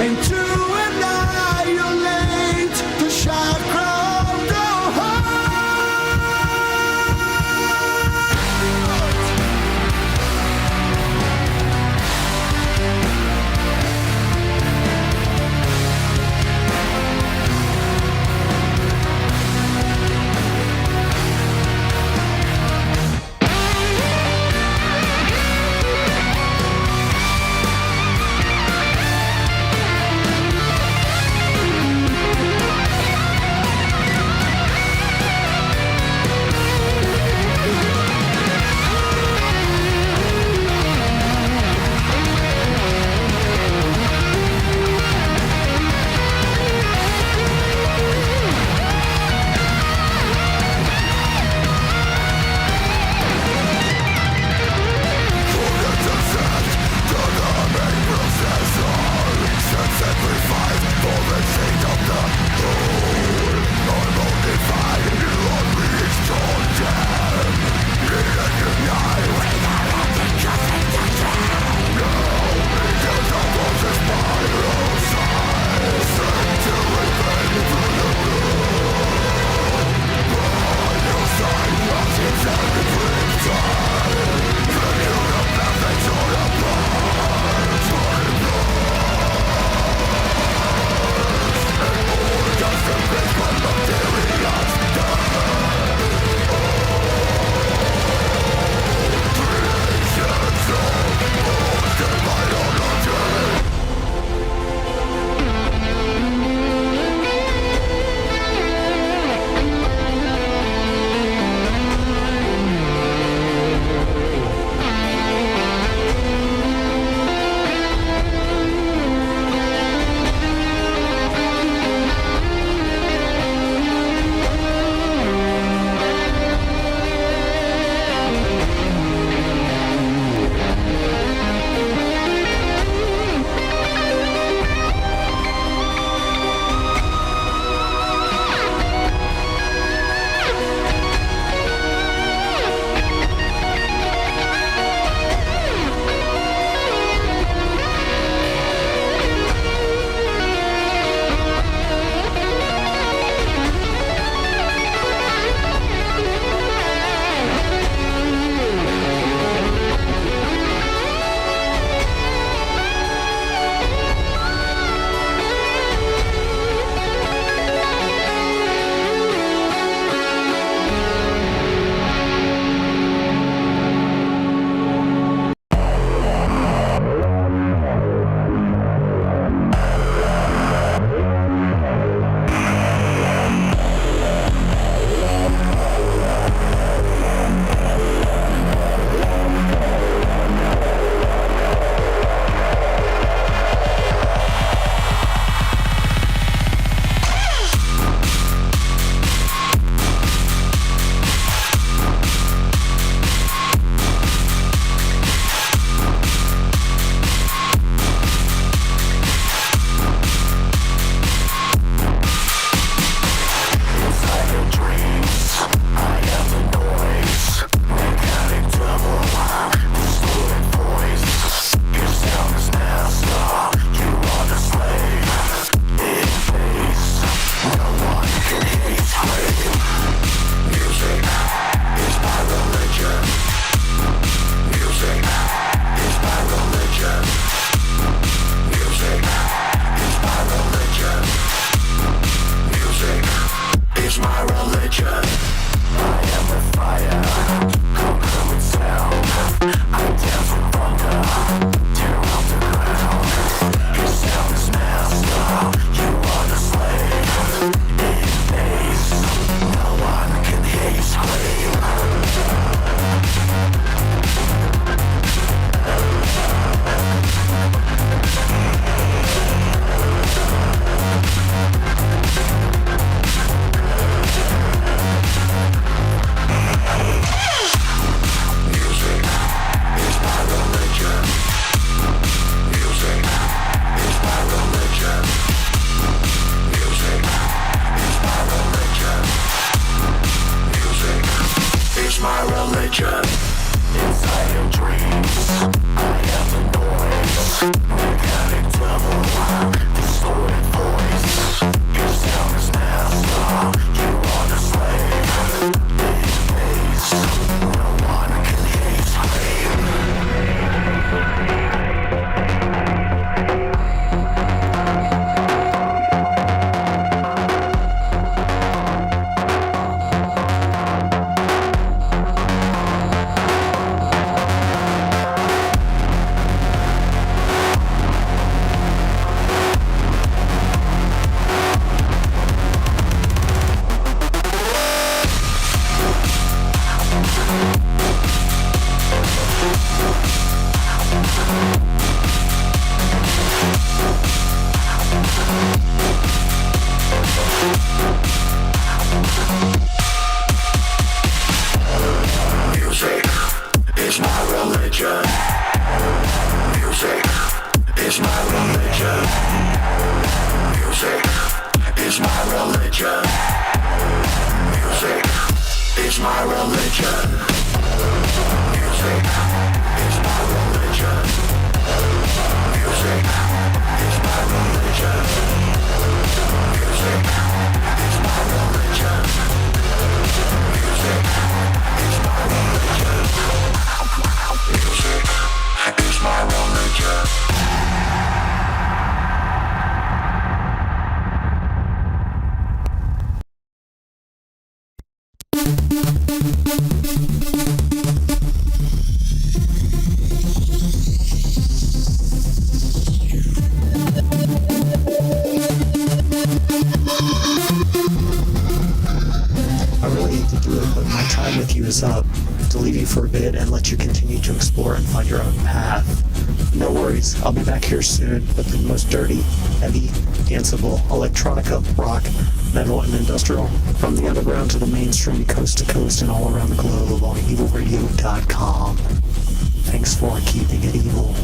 and to annihilate the chakra of the is my religion. Music is my religion. Music is my religion. Music is my religion. Music is my religion. Music is my religion. Music is my religion. Music is my religion. I really hate to do it, but my time with you is up. I have to leave you for a bit and let you continue to explore and find your own path. No worries, I'll be back here soon with the most dirty, heavy, danceable, electronica, rock, metal, and industrial, from the underground to the mainstream, coast to coast, and all around the globe on evilradio.com. Thanks for keeping it evil.